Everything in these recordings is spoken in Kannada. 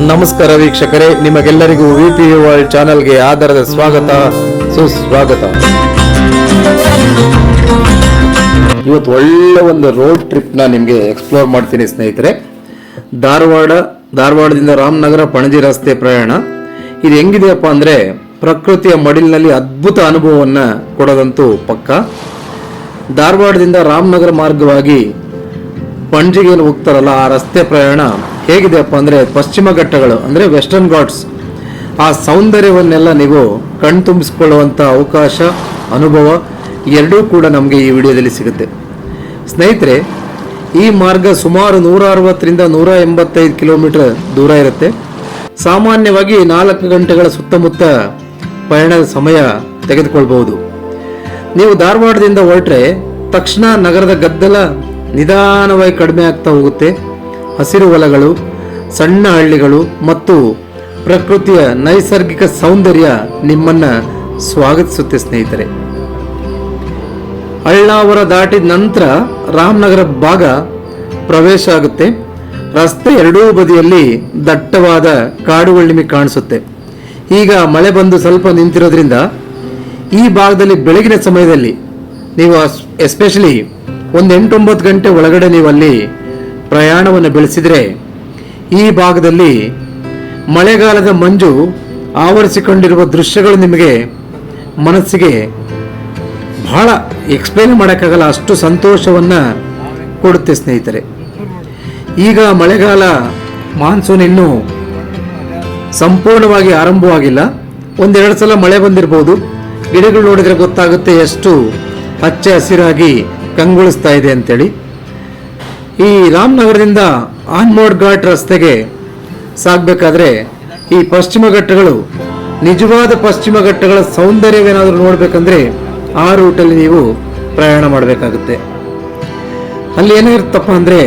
ನಮಸ್ಕಾರ ವೀಕ್ಷಕರೇ, ನಿಮಗೆಲ್ಲರಿಗೂ ವಿಪಿ ವರ್ಲ್ಡ್ ಚಾನೆಲ್ಗೆ ಆಧಾರದ ಸ್ವಾಗತ ಸುಸ್ವಾಗತ. ಇವತ್ತು ಒಳ್ಳೆ ಒಂದು ರೋಡ್ ಟ್ರಿಪ್ ನಿಮಗೆ ಎಕ್ಸ್ಪ್ಲೋರ್ ಮಾಡ್ತೀನಿ ಸ್ನೇಹಿತರೆ. ಧಾರವಾಡದಿಂದ ರಾಮನಗರ ಪಣಜಿ ರಸ್ತೆ ಪ್ರಯಾಣ. ಇದು ಹೆಂಗಿದೆಯಪ್ಪ ಅಂದ್ರೆ ಪ್ರಕೃತಿಯ ಮಡಿಲಿನಲ್ಲಿ ಅದ್ಭುತ ಅನುಭವವನ್ನ ಕೊಡೋದಂತೂ ಪಕ್ಕ. ಧಾರವಾಡದಿಂದ ರಾಮನಗರ ಮಾರ್ಗವಾಗಿ ಪಣಜಿಗೆ ಹೋಗ್ತಾರಲ್ಲ, ಆ ರಸ್ತೆ ಪ್ರಯಾಣ ಹೇಗಿದೆಯಪ್ಪ ಅಂದರೆ ಪಶ್ಚಿಮ ಘಟ್ಟಗಳು ಅಂದರೆ ವೆಸ್ಟರ್ನ್ ಘಾಟ್ಸ್, ಆ ಸೌಂದರ್ಯವನ್ನೆಲ್ಲ ನೀವು ಕಣ್ತುಂಬಿಸ್ಕೊಳ್ಳುವಂಥ ಅವಕಾಶ, ಅನುಭವ ಎರಡೂ ಕೂಡ ನಮಗೆ ಈ ವಿಡಿಯೋದಲ್ಲಿ ಸಿಗುತ್ತೆ ಸ್ನೇಹಿತರೆ. ಈ ಮಾರ್ಗ ಸುಮಾರು 160ರಿಂದ 185 ಕಿಲೋಮೀಟರ್ ದೂರ ಇರುತ್ತೆ. ಸಾಮಾನ್ಯವಾಗಿ 4 ಗಂಟೆಗಳ ಸುತ್ತಮುತ್ತ ಪಯಣದ ಸಮಯ ತೆಗೆದುಕೊಳ್ಬಹುದು. ನೀವು ಧಾರವಾಡದಿಂದ ಹೊರಟ್ರೆ ತಕ್ಷಣ ನಗರದ ಗದ್ದಲ ನಿಧಾನವಾಗಿ ಕಡಿಮೆ ಆಗ್ತಾ ಹೋಗುತ್ತೆ. ಹಸಿರು ಹೊಲಗಳು, ಸಣ್ಣ ಹಳ್ಳಿಗಳು ಮತ್ತು ಪ್ರಕೃತಿಯ ನೈಸರ್ಗಿಕ ಸೌಂದರ್ಯ ನಿಮ್ಮನ್ನ ಸ್ವಾಗತಿಸುತ್ತೆ ಸ್ನೇಹಿತರೆ. ಅಳ್ಳಾವರ ದಾಟಿದ ನಂತರ ರಾಮನಗರ ಭಾಗ ಪ್ರವೇಶ ಆಗುತ್ತೆ. ರಸ್ತೆ ಎರಡೂ ಬದಿಯಲ್ಲಿ ದಟ್ಟವಾದ ಕಾಡುಗಳು ನಿಮಗೆ ಕಾಣಿಸುತ್ತೆ. ಈಗ ಮಳೆ ಬಂದು ಸ್ವಲ್ಪ ನಿಂತಿರೋದ್ರಿಂದ ಈ ಭಾಗದಲ್ಲಿ ಬೆಳಗಿನ ಸಮಯದಲ್ಲಿ ನೀವು ಎಸ್ಪೆಷಲಿ ಒಂದು 8-9 ಗಂಟೆ ಒಳಗಡೆ ನೀವು ಅಲ್ಲಿ ಪ್ರಯಾಣವನ್ನು ಬೆಳೆಸಿದರೆ ಈ ಭಾಗದಲ್ಲಿ ಮಳೆಗಾಲದ ಮಂಜು ಆವರಿಸಿಕೊಂಡಿರುವ ದೃಶ್ಯಗಳು ನಿಮಗೆ ಮನಸ್ಸಿಗೆ ಬಹಳ ಎಕ್ಸ್ಪ್ಲೇನ್ ಮಾಡೋಕ್ಕಾಗಲ್ಲ, ಅಷ್ಟು ಸಂತೋಷವನ್ನು ಕೊಡುತ್ತೆ ಸ್ನೇಹಿತರೆ. ಈಗ ಮಳೆಗಾಲ ಮಾನ್ಸೂನ್ ಇನ್ನೂ ಸಂಪೂರ್ಣವಾಗಿ ಆರಂಭವಾಗಿಲ್ಲ. ಒಂದೆರಡು ಸಲ ಮಳೆ ಬಂದಿರಬಹುದು. ಗಿಡಗಳು ನೋಡಿದರೆ ಗೊತ್ತಾಗುತ್ತೆ ಎಷ್ಟು ಹಚ್ಚ ಹಸಿರಾಗಿ ಕಂಗೊಳಿಸ್ತಾ ಇದೆ ಅಂತೇಳಿ. ಈ ರಾಮನಗರದಿಂದ ಆನ್ಮೋಡ್ ಘಾಟ್ ರಸ್ತೆಗೆ ಸಾಗಬೇಕಾದ್ರೆ ಈ ಪಶ್ಚಿಮ ಘಟ್ಟಗಳು, ನಿಜವಾದ ಪಶ್ಚಿಮ ಘಟ್ಟಗಳ ಸೌಂದರ್ಯವೇನಾದರೂ ನೋಡ್ಬೇಕಂದ್ರೆ ಆ ರೂಟಲ್ಲಿ ನೀವು ಪ್ರಯಾಣ ಮಾಡಬೇಕಾಗುತ್ತೆ. ಅಲ್ಲಿ ಏನಿರುತ್ತಪ್ಪ ಅಂದ್ರೆ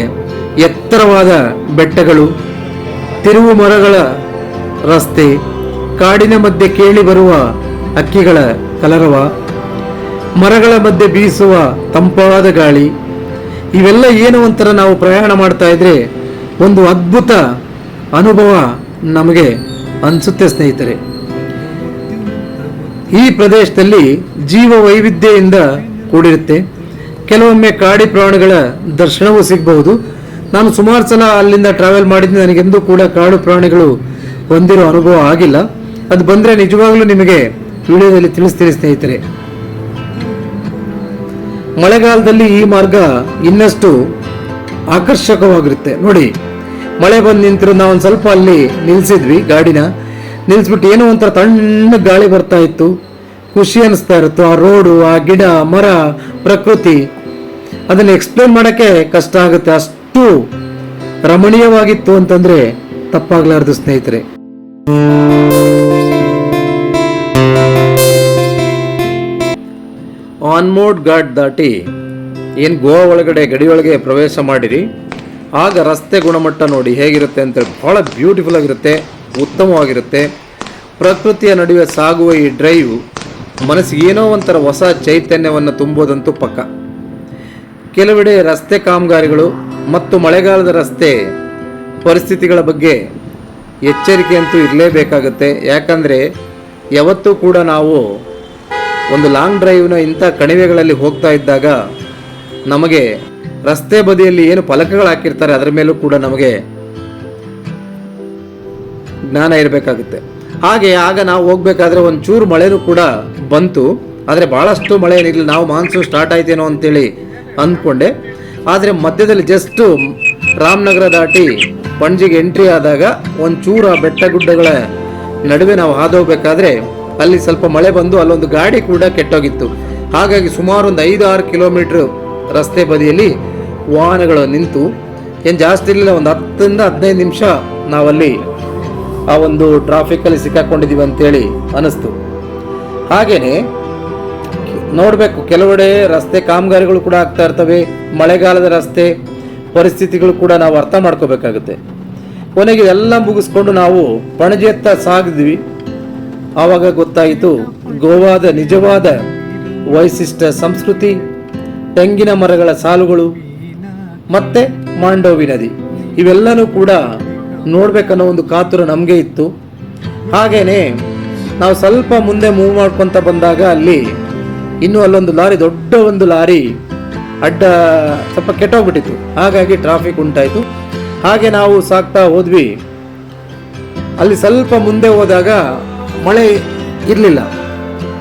ಎತ್ತರವಾದ ಬೆಟ್ಟಗಳು, ತಿರುವು ಮರಗಳ ರಸ್ತೆ, ಕಾಡಿನ ಮಧ್ಯೆ ಕೇಳಿ ಬರುವ ಹಕ್ಕಿಗಳ ಕಲರವ, ಮರಗಳ ಮಧ್ಯೆ ಬೀಸುವ ತಂಪಾದ ಗಾಳಿ, ಇವೆಲ್ಲ ಏನೋ ಒಂಥರ ನಾವು ಪ್ರಯಾಣ ಮಾಡ್ತಾ ಇದ್ರೆ ಒಂದು ಅದ್ಭುತ ಅನುಭವ ನಮಗೆ ಅನಿಸುತ್ತೆ ಸ್ನೇಹಿತರೆ. ಈ ಪ್ರದೇಶದಲ್ಲಿ ಜೀವ ವೈವಿಧ್ಯದಿಂದ ಕೂಡಿರುತ್ತೆ. ಕೆಲವೊಮ್ಮೆ ಕಾಡಿ ಪ್ರಾಣಿಗಳ ದರ್ಶನವೂ ಸಿಗಬಹುದು. ನಾನು ಸುಮಾರು ಸಲ ಅಲ್ಲಿಂದ ಟ್ರಾವೆಲ್ ಮಾಡಿದ್ದೀನಿ, ನನಗೆಂದೂ ಕೂಡ ಕಾಡು ಪ್ರಾಣಿಗಳು ಹೊಂದಿರೋ ಅನುಭವ ಆಗಿಲ್ಲ. ಅದು ಬಂದರೆ ನಿಜವಾಗ್ಲೂ ನಿಮಗೆ ವಿಡಿಯೋದಲ್ಲಿ ತಿಳಿಸ್ತೀನಿ ಸ್ನೇಹಿತರೆ. ಮಳೆಗಾಲದಲ್ಲಿ ಈ ಮಾರ್ಗ ಇನ್ನಷ್ಟು ಆಕರ್ಷಕವಾಗಿರುತ್ತೆ. ನೋಡಿ, ಮಳೆ ಬಂದು ನಿಂತಿರೋ ನಾವು ಒಂದು ಸ್ವಲ್ಪ ಅಲ್ಲಿ ನಿಲ್ಸಿದ್ವಿ, ಗಾಡಿನ ನಿಲ್ಸ್ಬಿಟ್ಟು ಏನೋ ಒಂಥರ ತಣ್ಣ ಗಾಳಿ ಬರ್ತಾ ಇತ್ತು, ಖುಷಿ ಅನಿಸ್ತಾ ಇರುತ್ತೋ. ಆ ರೋಡು, ಆ ಗಿಡ ಮರ, ಪ್ರಕೃತಿ ಅದನ್ನು ಎಕ್ಸ್ಪ್ಲೇನ್ ಮಾಡೋಕ್ಕೆ ಕಷ್ಟ ಆಗುತ್ತೆ. ಅಷ್ಟು ರಮಣೀಯವಾಗಿತ್ತು ಅಂತಂದ್ರೆ ತಪ್ಪಾಗ್ಲಾರ್ದು ಸ್ನೇಹಿತರೆ. ಆನ್ಮೋಡ್ ಘಾಟ್ ದಾಟಿ ಏನು ಗೋವಾ ಒಳಗಡೆ ಗಡಿಯೊಳಗೆ ಪ್ರವೇಶ ಮಾಡಿರಿ, ಆಗ ರಸ್ತೆ ಗುಣಮಟ್ಟ ನೋಡಿ ಹೇಗಿರುತ್ತೆ ಅಂತೇಳಿ ಬಹಳ ಬ್ಯೂಟಿಫುಲ್ ಆಗಿರುತ್ತೆ, ಉತ್ತಮವಾಗಿರುತ್ತೆ. ಪ್ರಕೃತಿಯ ನಡುವೆ ಸಾಗುವ ಈ ಡ್ರೈವ್ ಮನಸ್ಸಿಗೆ ಏನೋ ಒಂಥರ ಹೊಸ ಚೈತನ್ಯವನ್ನು ತುಂಬೋದಂತೂ ಪಕ್ಕ. ಕೆಲವೆಡೆ ರಸ್ತೆ ಕಾಮಗಾರಿಗಳು ಮತ್ತು ಮಳೆಗಾಲದ ರಸ್ತೆ ಪರಿಸ್ಥಿತಿಗಳ ಬಗ್ಗೆ ಎಚ್ಚರಿಕೆ ಅಂತೂ ಇರಲೇಬೇಕಾಗುತ್ತೆ. ಯಾಕಂದರೆ ಯಾವತ್ತೂ ಕೂಡ ನಾವು ಒಂದು ಲಾಂಗ್ ಡ್ರೈವ್ನ ಇಂಥ ಕಣಿವೆಗಳಲ್ಲಿ ಹೋಗ್ತಾ ಇದ್ದಾಗ ನಮಗೆ ರಸ್ತೆ ಬದಿಯಲ್ಲಿ ಏನು ಫಲಕಗಳು ಹಾಕಿರ್ತಾರೆ ಅದರ ಮೇಲೂ ಕೂಡ ನಮಗೆ ಜ್ಞಾನ ಇರಬೇಕಾಗುತ್ತೆ. ಹಾಗೆ ಆಗ ನಾವು ಹೋಗ್ಬೇಕಾದ್ರೆ ಒಂಚೂರು ಮಳೆನೂ ಕೂಡ ಬಂತು, ಆದರೆ ಭಾಳಷ್ಟು ಮಳೆ ಏನಿರಲಿಲ್ಲ. ನಾವು ಮಾನ್ಸೂನ್ ಸ್ಟಾರ್ಟ್ ಆಯ್ತೇನೋ ಅಂತೇಳಿ ಅಂದ್ಕೊಂಡೆ. ಆದರೆ ಮಧ್ಯದಲ್ಲಿ ಜಸ್ಟ್ ರಾಮನಗರ ದಾಟಿ ಪಣಜಿಗೆ ಎಂಟ್ರಿ ಆದಾಗ ಒಂಚೂರು ಆ ಬೆಟ್ಟ ಗುಡ್ಡಗಳ ನಡುವೆ ನಾವು ಹಾದೋಗ್ಬೇಕಾದ್ರೆ ಅಲ್ಲಿ ಸ್ವಲ್ಪ ಮಳೆ ಬಂದು ಅಲ್ಲೊಂದು ಗಾಡಿ ಕೂಡ ಕೆಟ್ಟೋಗಿತ್ತು. ಹಾಗಾಗಿ ಸುಮಾರು ಒಂದು 5-6 ಕಿಲೋಮೀಟರ್ ರಸ್ತೆ ಬದಿಯಲ್ಲಿ ವಾಹನಗಳು ನಿಂತು, ಏನು ಜಾಸ್ತಿ ಇರಲಿಲ್ಲ, ಒಂದು 10ರಿಂದ 15 ನಿಮಿಷ ನಾವಲ್ಲಿ ಆ ಒಂದು ಟ್ರಾಫಿಕ್ಕಲ್ಲಿ ಸಿಕ್ಕಾಕೊಂಡಿದ್ದೀವಿ ಅಂತೇಳಿ ಅನಿಸ್ತು. ಹಾಗೇನೆ ನೋಡಬೇಕು, ಕೆಲವೆಡೆ ರಸ್ತೆ ಕಾಮಗಾರಿಗಳು ಕೂಡ ಆಗ್ತಾ ಇರ್ತವೆ. ಮಳೆಗಾಲದ ರಸ್ತೆ ಪರಿಸ್ಥಿತಿಗಳು ಕೂಡ ನಾವು ಅರ್ಥ ಮಾಡ್ಕೋಬೇಕಾಗುತ್ತೆ. ಕೊನೆಗೆ ಎಲ್ಲ ಮುಗಿಸ್ಕೊಂಡು ನಾವು ಪಣಜಿಯತ್ತ ಸಾಗಿದ್ವಿ. ಆವಾಗ ಗೊತ್ತಾಯಿತು ಗೋವಾದ ನಿಜವಾದ ವೈಶಿಷ್ಟ್ಯ, ಸಂಸ್ಕೃತಿ, ತೆಂಗಿನ ಮರಗಳ ಸಾಲುಗಳು ಮತ್ತೆ ಮಾಂಡೋವಿ ನದಿ ಇವೆಲ್ಲನೂ ಕೂಡ ನೋಡ್ಬೇಕನ್ನೋ ಒಂದು ಕಾತುರ ನಮಗೆ ಇತ್ತು. ಹಾಗೇನೆ ನಾವು ಸ್ವಲ್ಪ ಮುಂದೆ ಮೂವ್ ಮಾಡ್ಕೊತ ಬಂದಾಗ ಅಲ್ಲಿ ಇನ್ನೂ ಅಲ್ಲೊಂದು ಲಾರಿ, ದೊಡ್ಡ ಒಂದು ಲಾರಿ ಅಡ್ಡ ಸ್ವಲ್ಪ ಕೆಟ್ಟೋಗ್ಬಿಟ್ಟಿತ್ತು. ಹಾಗಾಗಿ ಟ್ರಾಫಿಕ್ ಉಂಟಾಯಿತು. ಹಾಗೆ ನಾವು ಸಾಗ್ತಾ ಹೋದ್ವಿ. ಅಲ್ಲಿ ಸ್ವಲ್ಪ ಮುಂದೆ ಹೋದಾಗ ಮಳೆ ಇರಲಿಲ್ಲ.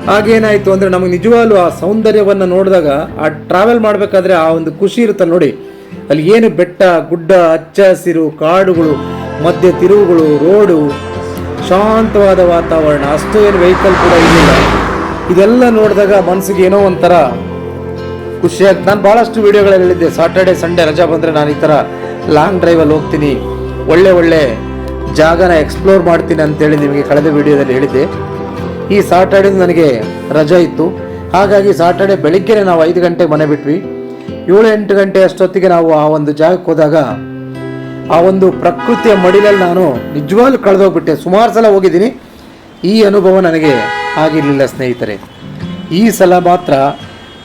ಹಾಗೇನಾಯಿತು ಅಂದರೆ ನಮಗೆ ನಿಜವಾಗ್ಲೂ ಆ ಸೌಂದರ್ಯವನ್ನು ನೋಡಿದಾಗ, ಆ ಟ್ರಾವೆಲ್ ಮಾಡಬೇಕಾದ್ರೆ ಆ ಒಂದು ಖುಷಿ ಇರುತ್ತಲ್ಲ ನೋಡಿ. ಅಲ್ಲಿ ಏನು ಬೆಟ್ಟ ಗುಡ್ಡ, ಹಚ್ಚ ಹಸಿರು ಕಾಡುಗಳು, ಮಧ್ಯೆ ತಿರುವುಗಳು, ರೋಡು, ಶಾಂತವಾದ ವಾತಾವರಣ, ಅಷ್ಟು ಏನು ವೆಹಿಕಲ್ ಕೂಡ ಇರಲಿಲ್ಲ. ಇದೆಲ್ಲ ನೋಡಿದಾಗ ಮನಸ್ಸಿಗೆ ಏನೋ ಒಂಥರ ಖುಷಿಯಾಗಿ, ನಾನು ಭಾಳಷ್ಟು ವಿಡಿಯೋಗಳಲ್ಲಿ ಹೇಳಿದ್ದೆ, ಸಾಟರ್ಡೆ ಸಂಡೇ ರಜಾ ಬಂದರೆ ನಾನು ಈ ಥರ ಲಾಂಗ್ ಡ್ರೈವಲ್ಲಿ ಹೋಗ್ತೀನಿ, ಒಳ್ಳೆ ಜಾಗನ ಎಕ್ಸ್ಪ್ಲೋರ್ ಮಾಡ್ತೀನಿ ಅಂತೇಳಿ ನಿಮಗೆ ಕಳೆದ ವಿಡಿಯೋದಲ್ಲಿ ಹೇಳಿದ್ದೆ. ಈ ಸಾಟರ್ಡೆ ನನಗೆ ರಜಾ ಇತ್ತು. ಹಾಗಾಗಿ ಸಾಟರ್ಡೆ ಬೆಳಿಗ್ಗೆ ನಾವು 5 ಗಂಟೆಗೆ ಮನೆ ಬಿಟ್ವಿ. 7-8 ಗಂಟೆ ಅಷ್ಟೊತ್ತಿಗೆ ನಾವು ಆ ಒಂದು ಜಾಗಕ್ಕೆ ಹೋದಾಗ ಆ ಒಂದು ಪ್ರಕೃತಿಯ ಮಡಿಲಲ್ಲಿ ನಾನು ನಿಜವಾಗ್ಲೂ ಕಳೆದೋಗ್ಬಿಟ್ಟೆ. ಸುಮಾರು ಸಲ ಹೋಗಿದ್ದೀನಿ, ಈ ಅನುಭವ ನನಗೆ ಆಗಿರಲಿಲ್ಲ ಸ್ನೇಹಿತರೆ. ಈ ಸಲ ಮಾತ್ರ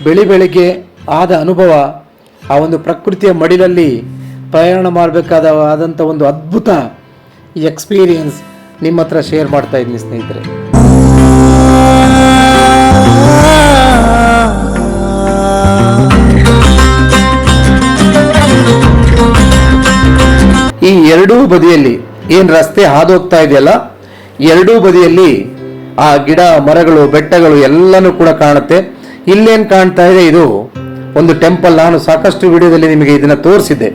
ಬೆಳಿಗ್ಗೆ ಆದ ಅನುಭವ, ಆ ಒಂದು ಪ್ರಕೃತಿಯ ಮಡಿಲಲ್ಲಿ ಪ್ರಯಾಣ ಮಾಡಬೇಕಾದಂಥ ಒಂದು ಅದ್ಭುತ ಎಕ್ಸ್ಪೀರಿಯನ್ಸ್ ನಿಮ್ಮ ಹತ್ರ ಶೇರ್ ಮಾಡ್ತಾ ಇದ್ದೀನಿ ಸ್ನೇಹಿತರೆ. ಈ ಎರಡೂ ಬದಿಯಲ್ಲಿ ಏನು ರಸ್ತೆ ಹಾದೋಗ್ತಾ ಇದೆಯಲ್ಲ, ಎರಡೂ ಬದಿಯಲ್ಲಿ ಆ ಗಿಡ ಮರಗಳು ಬೆಟ್ಟಗಳು ಎಲ್ಲನೂ ಕೂಡ ಕಾಣುತ್ತೆ. ಇಲ್ಲೇನು ಕಾಣ್ತಾ ಇದೆ, ಇದು ಒಂದು ಟೆಂಪಲ್. ನಾನು ಸಾಕಷ್ಟು ವಿಡಿಯೋದಲ್ಲಿ ನಿಮಗೆ ಇದನ್ನ ತೋರಿಸಿದ್ದೆ.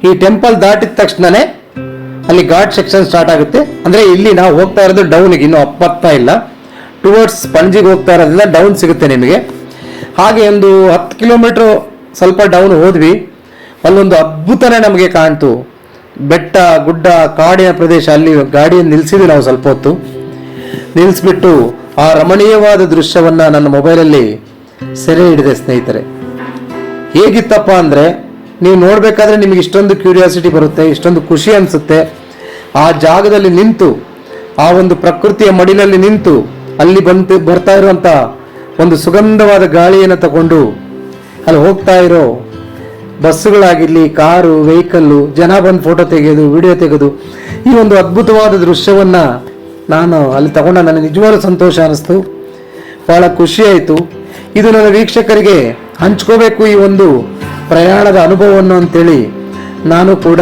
ಈ ಟೆಂಪಲ್ ದಾಟಿದ ತಕ್ಷಣನೇ ಅಲ್ಲಿ ಘಾಟ್ ಸೆಕ್ಷನ್ ಸ್ಟಾರ್ಟ್ ಆಗುತ್ತೆ. ಅಂದ್ರೆ ಇಲ್ಲಿ ನಾವು ಹೋಗ್ತಾ ಇರೋದು ಡೌನ್ಗೆ, ಇನ್ನೂ ಅಪ್ಪತ್ತಾ ಇಲ್ಲ, ಟುವರ್ಡ್ಸ್ ಪಣಜಿಗೆ ಹೋಗ್ತಾ ಇರೋದ್ರಿಂದ ಡೌನ್ ಸಿಗುತ್ತೆ ನಿಮಗೆ. ಹಾಗೆ ಒಂದು 10 ಕಿಲೋಮೀಟರ್ ಸ್ವಲ್ಪ ಡೌನ್ ಹೋದ್ವಿ. ಅಲ್ಲೊಂದು ಅದ್ಭುತನೇ ನಮಗೆ ಕಾಣ್ತು. ಬೆಟ್ಟ ಗುಡ್ಡ ಕಾಡಿನ ಪ್ರದೇಶ. ಅಲ್ಲಿ ಗಾಡಿಯನ್ನು ನಿಲ್ಲಿಸಿದ್ವಿ ನಾವು ಸ್ವಲ್ಪ ಹೊತ್ತು. ನಿಲ್ಲಿಸ್ಬಿಟ್ಟು ಆ ರಮಣೀಯವಾದ ದೃಶ್ಯವನ್ನ ನನ್ನ ಮೊಬೈಲಲ್ಲಿ ಸೆರೆ ಹಿಡಿದೆ ಸ್ನೇಹಿತರೆ. ಹೇಗಿತ್ತಪ್ಪ ಅಂದರೆ, ನೀವು ನೋಡಬೇಕಾದ್ರೆ ನಿಮಗೆ ಇಷ್ಟೊಂದು ಕ್ಯೂರಿಯಾಸಿಟಿ ಬರುತ್ತೆ, ಇಷ್ಟೊಂದು ಖುಷಿ ಅನಿಸುತ್ತೆ. ಆ ಜಾಗದಲ್ಲಿ ನಿಂತು, ಆ ಒಂದು ಪ್ರಕೃತಿಯ ಮಡಿಲಲ್ಲಿ ನಿಂತು, ಅಲ್ಲಿ ಬರ್ತಾ ಇರುವಂಥ ಒಂದು ಸುಗಂಧವಾದ ಗಾಳಿಯನ್ನು ತಗೊಂಡು ಅಲ್ಲಿ ಹೋಗ್ತಾ ಇರೋ ಬಸ್ಸುಗಳಾಗಿರಲಿ, ಕಾರು, ವೆಹಿಕಲ್ಲು, ಜನ ಬಂದು ಫೋಟೋ ತೆಗೆಯೋದು, ವಿಡಿಯೋ ತೆಗೆದು, ಈ ಒಂದು ಅದ್ಭುತವಾದ ದೃಶ್ಯವನ್ನು ನಾನು ಅಲ್ಲಿ ತಗೊಂಡ ನನಗೆ ನಿಜವಾಗ್ಲೂ ಸಂತೋಷ ಅನ್ನಿಸ್ತು, ಭಾಳ ಖುಷಿಯಾಯಿತು. ಇದು ನನ್ನ ವೀಕ್ಷಕರಿಗೆ ಹಂಚ್ಕೋಬೇಕು ಈ ಒಂದು ಪ್ರಯಾಣದ ಅನುಭವವನ್ನು ಅಂತೇಳಿ ನಾನು ಕೂಡ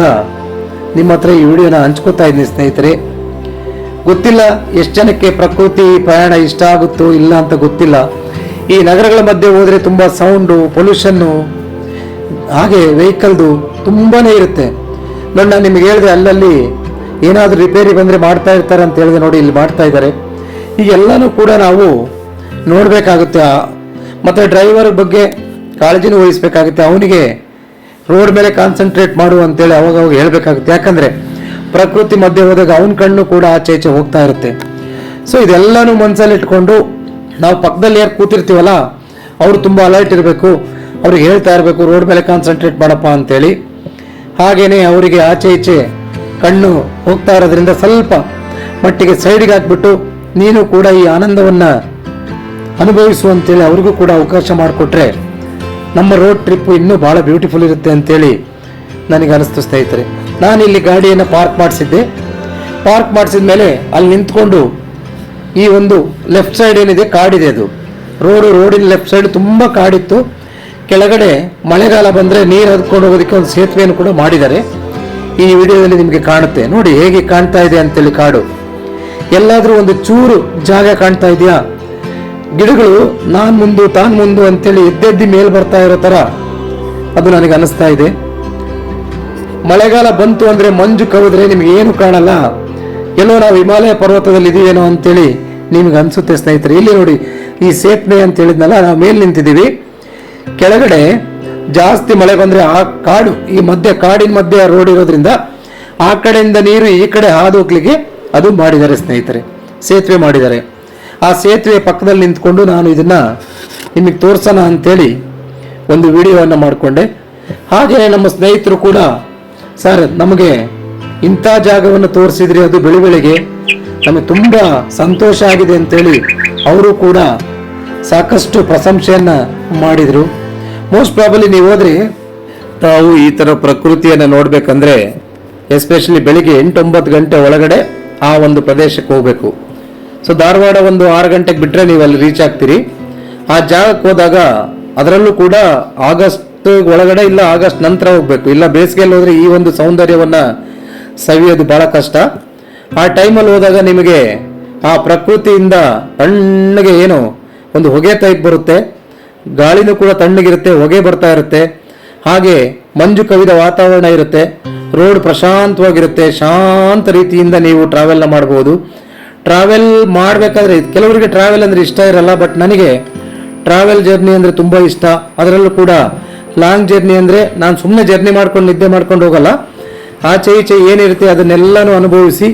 ನಿಮ್ಮ ಹತ್ರ ಈ ವಿಡಿಯೋನ ಹಂಚ್ಕೋತಾ ಇದ್ದೀನಿ ಸ್ನೇಹಿತರೆ. ಗೊತ್ತಿಲ್ಲ ಎಷ್ಟು ಜನಕ್ಕೆ ಪ್ರಕೃತಿ ಪ್ರಯಾಣ ಇಷ್ಟ ಆಗುತ್ತೋ ಇಲ್ಲ ಅಂತ ಗೊತ್ತಿಲ್ಲ. ಈ ನಗರಗಳ ಮಧ್ಯೆ ಹೋದರೆ ತುಂಬ ಸೌಂಡು, ಪೊಲ್ಯೂಷನ್ನು, ಹಾಗೆ ವೆಹಿಕಲ್ದು ತುಂಬಾ ಇರುತ್ತೆ. ನೋಡಿ, ನಾನು ನಿಮಗೆ ಹೇಳಿದೆ ಅಲ್ಲಲ್ಲಿ ಏನಾದರೂ ರಿಪೇರಿ ಬಂದರೆ ಮಾಡ್ತಾ ಇರ್ತಾರೆ ಅಂತ ಹೇಳಿದೆ. ನೋಡಿ, ಇಲ್ಲಿ ಮಾಡ್ತಾ ಇದ್ದಾರೆ. ಈಗೆಲ್ಲನೂ ಕೂಡ ನಾವು ನೋಡಬೇಕಾಗುತ್ತೆ. ಮತ್ತು ಡ್ರೈವರ್ ಬಗ್ಗೆ ಕಾಳಜಿನೂ ವಹಿಸಬೇಕಾಗುತ್ತೆ. ಅವನಿಗೆ ರೋಡ್ ಮೇಲೆ ಕಾನ್ಸಂಟ್ರೇಟ್ ಮಾಡು ಅಂತೇಳಿ ಅವಾಗ ಹೇಳಬೇಕಾಗುತ್ತೆ. ಯಾಕಂದರೆ ಪ್ರಕೃತಿ ಮಧ್ಯೆ ಹೋದಾಗ ಅವನ ಕಣ್ಣು ಕೂಡ ಆಚೆ ಈಚೆ ಹೋಗ್ತಾ ಇರುತ್ತೆ. ಸೊ ಇದೆಲ್ಲನೂ ಮನಸ್ಸಲ್ಲಿ ಇಟ್ಕೊಂಡು ನಾವು ಪಕ್ಕದಲ್ಲಿ ಯಾರು ಕೂತಿರ್ತೀವಲ್ಲ, ಅವರು ತುಂಬ ಅಲರ್ಟ್ ಇರಬೇಕು. ಅವ್ರಿಗೆ ಹೇಳ್ತಾ ಇರಬೇಕು, ರೋಡ್ ಮೇಲೆ ಕಾನ್ಸಂಟ್ರೇಟ್ ಮಾಡಪ್ಪ ಅಂತೇಳಿ. ಹಾಗೇನೆ ಅವರಿಗೆ ಆಚೆ ಈಚೆ ಕಣ್ಣು ಹೋಗ್ತಾ ಇರೋದ್ರಿಂದ ಸ್ವಲ್ಪ ಮಟ್ಟಿಗೆ ಸೈಡಿಗೆ ಹಾಕ್ಬಿಟ್ಟು ನೀನು ಕೂಡ ಈ ಆನಂದವನ್ನು ಅನುಭವಿಸುವಂತೇಳಿ ಅವ್ರಿಗೂ ಕೂಡ ಅವಕಾಶ ಮಾಡಿಕೊಟ್ರೆ ನಮ್ಮ ರೋಡ್ ಟ್ರಿಪ್ ಇನ್ನೂ ಭಾಳ ಬ್ಯೂಟಿಫುಲ್ ಇರುತ್ತೆ ಅಂತೇಳಿ ನನಗೆ ಅನಿಸ್ತು ಸ್ನೇಹಿತರೆ. ನಾನು ಇಲ್ಲಿ ಗಾಡಿಯನ್ನು ಪಾರ್ಕ್ ಮಾಡಿಸಿದ್ದೆ. ಪಾರ್ಕ್ ಮಾಡಿಸಿದ ಮೇಲೆ ಅಲ್ಲಿ ನಿಂತ್ಕೊಂಡು ಈ ಒಂದು ಲೆಫ್ಟ್ ಸೈಡ್ ಏನಿದೆ ಕಾಡಿದೆ, ಅದು ರೋಡಿನ ಲೆಫ್ಟ್ ಸೈಡ್ ತುಂಬ ಕಾಡಿತ್ತು. ಕೆಳಗಡೆ ಮಳೆಗಾಲ ಬಂದರೆ ನೀರು ಹದ್ಕೊಂಡು ಹೋಗೋದಕ್ಕೆ ಒಂದು ಸೇತುವೆಯನ್ನು ಕೂಡ ಮಾಡಿದ್ದಾರೆ. ಈ ವಿಡಿಯೋದಲ್ಲಿ ನಿಮಗೆ ಕಾಣುತ್ತೆ ನೋಡಿ ಹೇಗೆ ಕಾಣ್ತಾ ಇದೆ ಅಂತೇಳಿ ಕಾಡು. ಎಲ್ಲಾದರೂ ಒಂದು ಚೂರು ಜಾಗ ಕಾಣ್ತಾ ಇದೆಯಾ? ಗಿಡಗಳು ನಾನ್ ಮುಂದು ಅಂತೇಳಿ ಎದ್ದೆದ್ದಿ ಮೇಲೆ ಬರ್ತಾ ಇರೋ ಥರ ಅದು ನನಗೆ ಅನಿಸ್ತಾ ಇದೆ. ಮಳೆಗಾಲ ಬಂತು ಅಂದರೆ ಮಂಜು ಕವಿದ್ರೆ ನಿಮ್ಗೆ ಏನು ಕಾಣಲ್ಲ, ಎಲ್ಲೋ ನಾವು ಹಿಮಾಲಯ ಪರ್ವತದಲ್ಲಿ ಇದೀವೇನೋ ಅಂತೇಳಿ ನಿಮ್ಗೆ ಅನಿಸುತ್ತೆ ಸ್ನೇಹಿತರೆ. ಇಲ್ಲಿ ನೋಡಿ ಈ ಸೇತುವೆ ಅಂತ ಹೇಳಿದ್ನಲ್ಲ, ನಾವು ಮೇಲೆ ನಿಂತಿದ್ದೀವಿ. ಕೆಳಗಡೆ ಜಾಸ್ತಿ ಮಳೆ ಬಂದರೆ ಆ ಕಾಡು, ಈ ಕಾಡಿನ ಮಧ್ಯೆ ರೋಡ್ ಇರೋದ್ರಿಂದ ಆ ಕಡೆಯಿಂದ ನೀರು ಈ ಕಡೆ ಹಾದು ಹೋಗ್ಲಿಕ್ಕೆ ಅದು ಮಾಡಿದ್ದಾರೆ ಸ್ನೇಹಿತರೆ, ಸೇತುವೆ ಮಾಡಿದ್ದಾರೆ. ಆ ಸೇತುವೆ ಪಕ್ಕದಲ್ಲಿ ನಿಂತ್ಕೊಂಡು ನಾನು ಇದನ್ನ ನಿಮಗೆ ತೋರ್ಸೋಣ ಅಂತೇಳಿ ಒಂದು ವಿಡಿಯೋವನ್ನು ಮಾಡಿಕೊಂಡೆ. ಹಾಗೆ ನಮ್ಮ ಸ್ನೇಹಿತರು ಕೂಡ, ಸರ್ ನಮಗೆ ಇಂಥ ಜಾಗವನ್ನು ತೋರಿಸಿದ್ರಿ, ಅದು ಬೆಳಿಗ್ಗೆ ನಮಗೆ ತುಂಬ ಸಂತೋಷ ಆಗಿದೆ ಅಂತೇಳಿ ಅವರು ಕೂಡ ಸಾಕಷ್ಟು ಪ್ರಶಂಸೆಯನ್ನ ಮಾಡಿದರು. ಮೋಸ್ಟ್ ಪ್ರಾಬಲಿ ನೀವು ಹೋದ್ರೆ ತಾವು ಈ ಥರ ಪ್ರಕೃತಿಯನ್ನು ನೋಡ್ಬೇಕಂದ್ರೆ ಎಸ್ಪೆಷಲಿ ಬೆಳಿಗ್ಗೆ 8-9 ಗಂಟೆ ಒಳಗಡೆ ಆ ಒಂದು ಪ್ರದೇಶಕ್ಕೆ ಹೋಗಬೇಕು. ಸೊ ಧಾರವಾಡ ಒಂದು 6 ಗಂಟೆಗೆ ಬಿಟ್ಟರೆ ನೀವು ಅಲ್ಲಿ ರೀಚ್ ಆಗ್ತೀರಿ. ಆ ಜಾಗಕ್ಕೆ ಹೋದಾಗ ಅದರಲ್ಲೂ ಕೂಡ ಆಗಸ್ಟ್ ಒಳಗಡೆ ಇಲ್ಲ ಆಗಸ್ಟ್ ನಂತರ ಹೋಗಬೇಕು. ಇಲ್ಲ ಬೇಸಿಗೆಯಲ್ಲಿ ಹೋದರೆ ಈ ಒಂದು ಸೌಂದರ್ಯವನ್ನು ಸವಿಯೋದು ಬಹಳ ಕಷ್ಟ. ಆ ಟೈಮಲ್ಲಿ ಹೋದಾಗ ನಿಮಗೆ ಆ ಪ್ರಕೃತಿಯಿಂದ ತಣ್ಣಗೆ ಏನು ಒಂದು ಹೊಗೆ ಟೈಪ್ ಬರುತ್ತೆ, ಗಾಳಿನೂ ಕೂಡ ತಣ್ಣಗಿರುತ್ತೆ, ಹೊಗೆ ಬರ್ತಾ ಇರುತ್ತೆ, ಹಾಗೆ ಮಂಜು ಕವಿದ ವಾತಾವರಣ ಇರುತ್ತೆ, ರೋಡ್ ಪ್ರಶಾಂತವಾಗಿರುತ್ತೆ, ಶಾಂತ ರೀತಿಯಿಂದ ನೀವು ಟ್ರಾವೆಲ್ನ ಮಾಡ್ಬೋದು. ಟ್ರಾವೆಲ್ ಮಾಡಬೇಕಾದ್ರೆ ಕೆಲವರಿಗೆ ಟ್ರಾವೆಲ್ ಅಂದರೆ ಇಷ್ಟ ಇರಲ್ಲ, ಬಟ್ ನನಗೆ ಟ್ರಾವೆಲ್ ಜರ್ನಿ ಅಂದರೆ ತುಂಬ ಇಷ್ಟ. ಅದರಲ್ಲೂ ಕೂಡ ಲಾಂಗ್ ಜರ್ನಿ ಅಂದರೆ ನಾನು ಸುಮ್ಮನೆ ಜರ್ನಿ ಮಾಡ್ಕೊಂಡು ನಿದ್ದೆ ಮಾಡ್ಕೊಂಡು ಹೋಗಲ್ಲ, ಆಚೆ ಈಚೆ ಏನಿರುತ್ತೆ ಅದನ್ನೆಲ್ಲನೂ ಅನುಭವಿಸಿ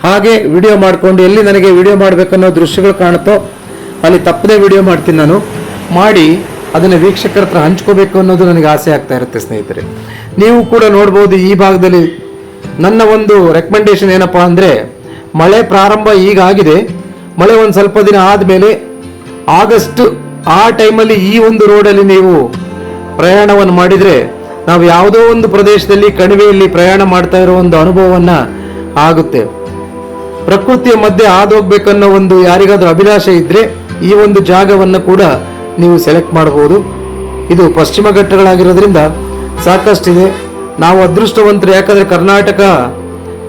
ಹಾಗೆ ವಿಡಿಯೋ ಮಾಡಿಕೊಂಡು ಎಲ್ಲಿ ನನಗೆ ವಿಡಿಯೋ ಮಾಡಬೇಕನ್ನೋ ದೃಶ್ಯಗಳು ಕಾಣುತ್ತೋ ಅಲ್ಲಿ ತಪ್ಪದೇ ವಿಡಿಯೋ ಮಾಡ್ತೀನಿ ನಾನು. ಮಾಡಿ ಅದನ್ನು ವೀಕ್ಷಕರ ಹತ್ರ ಹಂಚ್ಕೋಬೇಕು ಅನ್ನೋದು ನನಗೆ ಆಸೆ ಆಗ್ತಾ ಇರುತ್ತೆ ಸ್ನೇಹಿತರೆ. ನೀವು ಕೂಡ ನೋಡ್ಬೋದು ಈ ಭಾಗದಲ್ಲಿ. ನನ್ನ ಒಂದು ರೆಕಮೆಂಡೇಶನ್ ಏನಪ್ಪಾ ಅಂದರೆ, ಮಳೆ ಪ್ರಾರಂಭ ಈಗ ಆಗಿದೆ, ಮಳೆ ಒಂದು ಸ್ವಲ್ಪ ದಿನ ಆದಮೇಲೆ ಆಗಸ್ಟ್ ಆ ಟೈಮಲ್ಲಿ ಈ ಒಂದು ರೋಡಲ್ಲಿ ನೀವು ಪ್ರಯಾಣವನ್ನು ಮಾಡಿದರೆ ನಾವು ಯಾವುದೋ ಒಂದು ಪ್ರದೇಶದಲ್ಲಿ ಕಣಿವೆಯಲ್ಲಿ ಪ್ರಯಾಣ ಮಾಡ್ತಾ ಇರೋ ಒಂದು ಅನುಭವವನ್ನು ಆಗುತ್ತೆ. ಪ್ರಕೃತಿಯ ಮಧ್ಯೆ ಹಾದೋಗ್ಬೇಕನ್ನೋ ಒಂದು ಯಾರಿಗಾದ್ರೂ ಅಭಿಲಾಷೆ ಇದ್ದರೆ ಈ ಒಂದು ಜಾಗವನ್ನು ಕೂಡ ನೀವು ಸೆಲೆಕ್ಟ್ ಮಾಡಬಹುದು. ಇದು ಪಶ್ಚಿಮ ಘಟ್ಟಗಳಾಗಿರೋದ್ರಿಂದ ಸಾಕಷ್ಟಿದೆ. ನಾವು ಅದೃಷ್ಟವಂತರು, ಯಾಕಂದರೆ ಕರ್ನಾಟಕ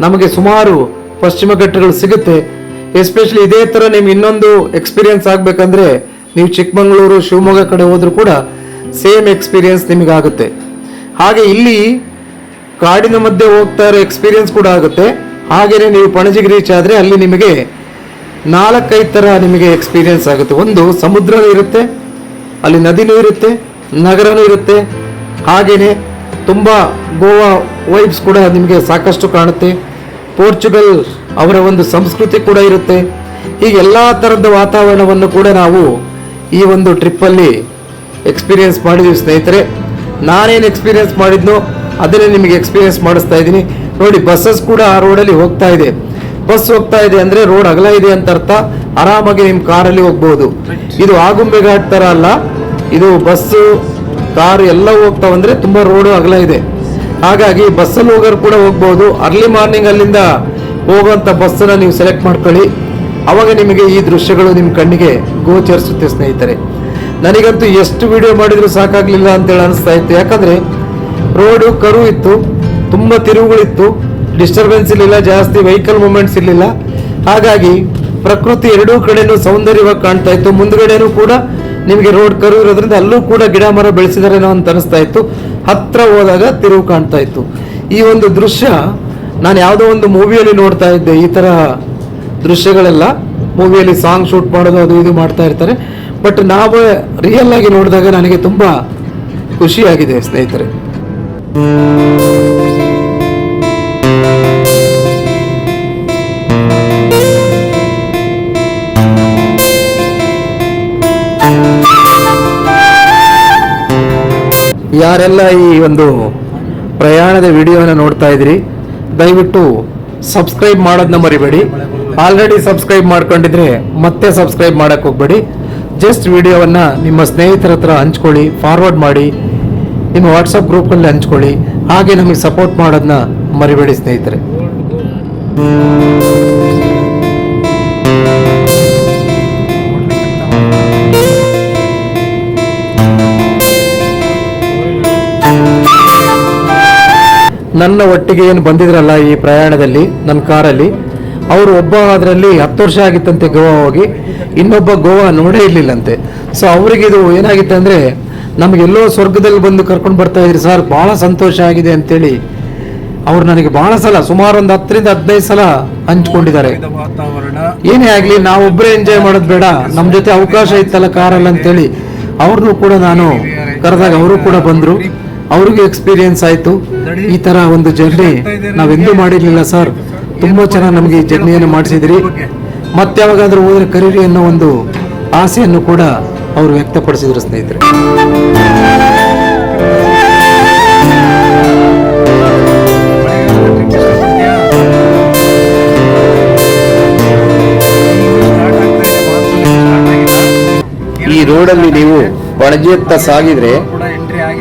ನಮಗೆ ಸುಮಾರು ಪಶ್ಚಿಮ ಘಟ್ಟಗಳು ಸಿಗುತ್ತೆ. ಎಸ್ಪೆಷಲಿ ಇದೇ ಥರ ನಿಮ್ಗೆ ಇನ್ನೊಂದು ಎಕ್ಸ್ಪೀರಿಯನ್ಸ್ ಆಗಬೇಕಂದ್ರೆ ನೀವು ಚಿಕ್ಕಮಗಳೂರು, ಶಿವಮೊಗ್ಗ ಕಡೆ ಹೋದ್ರೂ ಕೂಡ ಸೇಮ್ ಎಕ್ಸ್ಪೀರಿಯನ್ಸ್ ನಿಮಗಾಗುತ್ತೆ. ಹಾಗೆ ಇಲ್ಲಿ ಕಾಡಿನ ಮಧ್ಯೆ ಹೋಗ್ತಾ ಇರೋ ಎಕ್ಸ್ಪೀರಿಯನ್ಸ್ ಕೂಡ ಆಗುತ್ತೆ. ಹಾಗೆಯೇ ನೀವು ಪಣಜಿಗೆ ರೀಚ್ ಆದರೆ ಅಲ್ಲಿ ನಿಮಗೆ 4-5 ಥರ ನಿಮಗೆ ಎಕ್ಸ್ಪೀರಿಯನ್ಸ್ ಆಗುತ್ತೆ. ಒಂದು ಸಮುದ್ರನೂ ಇರುತ್ತೆ, ಅಲ್ಲಿ ನದಿನೂ ಇರುತ್ತೆ, ನಗರನೂ ಇರುತ್ತೆ, ಹಾಗೆಯೇ ತುಂಬ ಗೋವಾ ವೈಬ್ಸ್ ಕೂಡ ನಿಮಗೆ ಸಾಕಷ್ಟು ಕಾಣುತ್ತೆ. ಪೋರ್ಚುಗಲ್ ಅವರ ಒಂದು ಸಂಸ್ಕೃತಿ ಕೂಡ ಇರುತ್ತೆ. ಹೀಗೆ ಎಲ್ಲ ಥರದ ವಾತಾವರಣವನ್ನು ಕೂಡ ನಾವು ಈ ಒಂದು ಟ್ರಿಪ್ಪಲ್ಲಿ ಎಕ್ಸ್ಪೀರಿಯನ್ಸ್ ಮಾಡಿದ್ವಿ ಸ್ನೇಹಿತರೆ. ನಾನೇನು ಎಕ್ಸ್ಪೀರಿಯನ್ಸ್ ಮಾಡಿದ್ನೋ ಅದನ್ನೇ ನಿಮಗೆ ಎಕ್ಸ್ಪೀರಿಯನ್ಸ್ ಮಾಡಿಸ್ತಾ ಇದ್ದೀನಿ. ನೋಡಿ, ಬಸ್ಸಸ್ ಕೂಡ ಆ ರೋಡಲ್ಲಿ ಹೋಗ್ತಾ ಇದೆ. ಬಸ್ ಹೋಗ್ತಾ ಇದೆ ಅಂದರೆ ರೋಡ್ ಅಗಲ ಇದೆ ಅಂತ ಅರ್ಥ. ಆರಾಮಾಗಿ ನಿಮ್ಮ ಕಾರಲ್ಲಿ ಹೋಗ್ಬೋದು. ಇದು ಆಗುಂಬೆ ಘಾಟ್ ಥರ ಅಲ್ಲ, ಇದು ಬಸ್ಸು ಕಾರು ಎಲ್ಲ ಹೋಗ್ತಾವಂದ್ರೆ ತುಂಬ ರೋಡು ಅಗಲ ಇದೆ. ಹಾಗಾಗಿ ಬಸ್ಸಲ್ಲಿ ಹೋಗೋರು ಕೂಡ ಹೋಗ್ಬೋದು. ಅರ್ಲಿ ಮಾರ್ನಿಂಗ್ ಅಲ್ಲಿಂದ ಹೋಗುವಂಥ ಬಸ್ಸನ್ನು ನೀವು ಸೆಲೆಕ್ಟ್ ಮಾಡ್ಕೊಳ್ಳಿ. ಅವಾಗ ನಿಮಗೆ ಈ ದೃಶ್ಯಗಳು ನಿಮ್ಮ ಕಣ್ಣಿಗೆ ಗೋಚರಿಸುತ್ತೆ ಸ್ನೇಹಿತರೆ. ನನಗಂತೂ ಎಷ್ಟು ವಿಡಿಯೋ ಮಾಡಿದರೂ ಸಾಕಾಗಲಿಲ್ಲ ಅಂತೇಳಿ ಅನಿಸ್ತಾ ಇತ್ತು. ಯಾಕಂದರೆ ರೋಡು ಕರು ಇತ್ತು, ತುಂಬ ತಿರುವುಗಳಿತ್ತು, ಡಿಸ್ಟರ್ಬೆನ್ಸ್ ಇರಲಿಲ್ಲ, ಜಾಸ್ತಿ ವೆಹಿಕಲ್ ಮೂವ್ಮೆಂಟ್ಸ್ ಇರಲಿಲ್ಲ. ಹಾಗಾಗಿ ಪ್ರಕೃತಿ ಎರಡೂ ಕಡೆನೂ ಸೌಂದರ್ಯವಾಗಿ ಕಾಣ್ತಾ ಇತ್ತು. ಮುಂದ್ಗಡೆನೂ ಕೂಡ ನಿಮಗೆ ರೋಡ್ ಕರು ಇರೋದ್ರಿಂದ ಅಲ್ಲೂ ಕೂಡ ಗಿಡ ಮರ ಬೆಳೆಸಿದಾರೇನೋ ಅಂತ ಅನಿಸ್ತಾ ಇತ್ತು. ಹತ್ರ ಹೋದಾಗ ತಿರುವು ಕಾಣ್ತಾ ಇತ್ತು. ಈ ಒಂದು ದೃಶ್ಯ ನಾನು ಯಾವುದೋ ಒಂದು ಮೂವಿಯಲ್ಲಿ ನೋಡ್ತಾ ಇದ್ದೆ. ಈ ಥರ ದೃಶ್ಯಗಳೆಲ್ಲ ಮೂವಿಯಲ್ಲಿ ಸಾಂಗ್ ಶೂಟ್ ಮಾಡೋದು ಅದು ಇದು ಮಾಡ್ತಾ ಇರ್ತಾರೆ. ಬಟ್ ನಾವು ರಿಯಲ್ ಆಗಿ ನೋಡಿದಾಗ ನನಗೆ ತುಂಬ ಖುಷಿಯಾಗಿದೆ ಸ್ನೇಹಿತರೆ. ಯಾರೆಲ್ಲ ಈ ಒಂದು ಪ್ರಯಾಣದ ವಿಡಿಯೋನ ನೋಡ್ತಾ ಇದ್ರಿ, ದಯವಿಟ್ಟು ಸಬ್ಸ್ಕ್ರೈಬ್ ಮಾಡೋದನ್ನ ಮರಿಬೇಡಿ. ಆಲ್ರೆಡಿ ಸಬ್ಸ್ಕ್ರೈಬ್ ಮಾಡ್ಕೊಂಡಿದ್ರೆ ಮತ್ತೆ ಸಬ್ಸ್ಕ್ರೈಬ್ ಮಾಡಕ್ಕೆ ಹೋಗ್ಬೇಡಿ. ಜಸ್ಟ್ ವಿಡಿಯೋವನ್ನು ನಿಮ್ಮ ಸ್ನೇಹಿತರ ಹತ್ರ ಹಂಚ್ಕೊಳ್ಳಿ, ಫಾರ್ವರ್ಡ್ ಮಾಡಿ, ನಿಮ್ಮ ವಾಟ್ಸಪ್ ಗ್ರೂಪಲ್ಲಿ ಹಂಚ್ಕೊಳ್ಳಿ. ಹಾಗೆ ನಮಗೆ ಸಪೋರ್ಟ್ ಮಾಡೋದನ್ನ ಮರಿಬೇಡಿ ಸ್ನೇಹಿತರೆ. ನನ್ನ ಒಟ್ಟಿಗೆ ಏನು ಬಂದಿದ್ರಲ್ಲ ಈ ಪ್ರಯಾಣದಲ್ಲಿ ನನ್ನ ಕಾರಲ್ಲಿ, ಅವರು ಒಬ್ಬ ಅದರಲ್ಲಿ 10 ವರ್ಷ ಆಗಿತ್ತಂತೆ ಗೋವಾ ಹೋಗಿ, ಇನ್ನೊಬ್ಬ ಗೋವಾ ನೋಡೇ ಇರಲಿಲ್ಲಂತೆ. ಸೊ ಅವರಿಗಿದು ಏನಾಗಿತ್ತು ಅಂದರೆ, ನಮಗೆಲ್ಲೋ ಸ್ವರ್ಗದಲ್ಲಿ ಬಂದು ಕರ್ಕೊಂಡು ಬರ್ತಾ ಇದ್ರಿ ಸರ್, ಭಾಳ ಸಂತೋಷ ಆಗಿದೆ ಅಂತೇಳಿ ಅವ್ರು ನನಗೆ ಭಾಳ ಸಲ, ಸುಮಾರು ಒಂದು 10-15 ಸಲ ಹಂಚ್ಕೊಂಡಿದ್ದಾರೆ. ಏನೇ ಆಗಲಿ ನಾವೊಬ್ಬರೇ ಎಂಜಾಯ್ ಮಾಡೋದು ಬೇಡ, ನಮ್ಮ ಜೊತೆ ಅವಕಾಶ ಇತ್ತಲ್ಲ ಕಾರಲ್ಲಿ ಅಂತೇಳಿ ಅವ್ರನ್ನೂ ಕೂಡ ನಾನು ಕರೆದಾಗ ಅವರು ಕೂಡ ಬಂದರು. ಅವ್ರಿಗೂ ಎಕ್ಸ್ಪೀರಿಯನ್ಸ್ ಆಯಿತು. ಈ ಥರ ಒಂದು ಜರ್ನಿ ನಾವೆಂದೂ ಮಾಡಿರಲಿಲ್ಲ ಸರ್, ತುಂಬ ಚೆನ್ನಾಗಿ ನಮಗೆ ಈ ಜರ್ನಿಯನ್ನು ಮಾಡಿಸಿದ್ರಿ, ಮತ್ತೆ ಯಾವಾಗಾದ್ರೂ ಹೋದರೆ ಕರೀರಿ ಅನ್ನೋ ಒಂದು ಆಸೆಯನ್ನು ಕೂಡ ಅವರು ವ್ಯಕ್ತಪಡಿಸಿದ್ರು ಸ್ನೇಹಿತರೆ. ಈ ರೋಡಲ್ಲಿ ನೀವು ಪಣಜಿಯತ್ತ ಸಾಗಿದ್ರೆ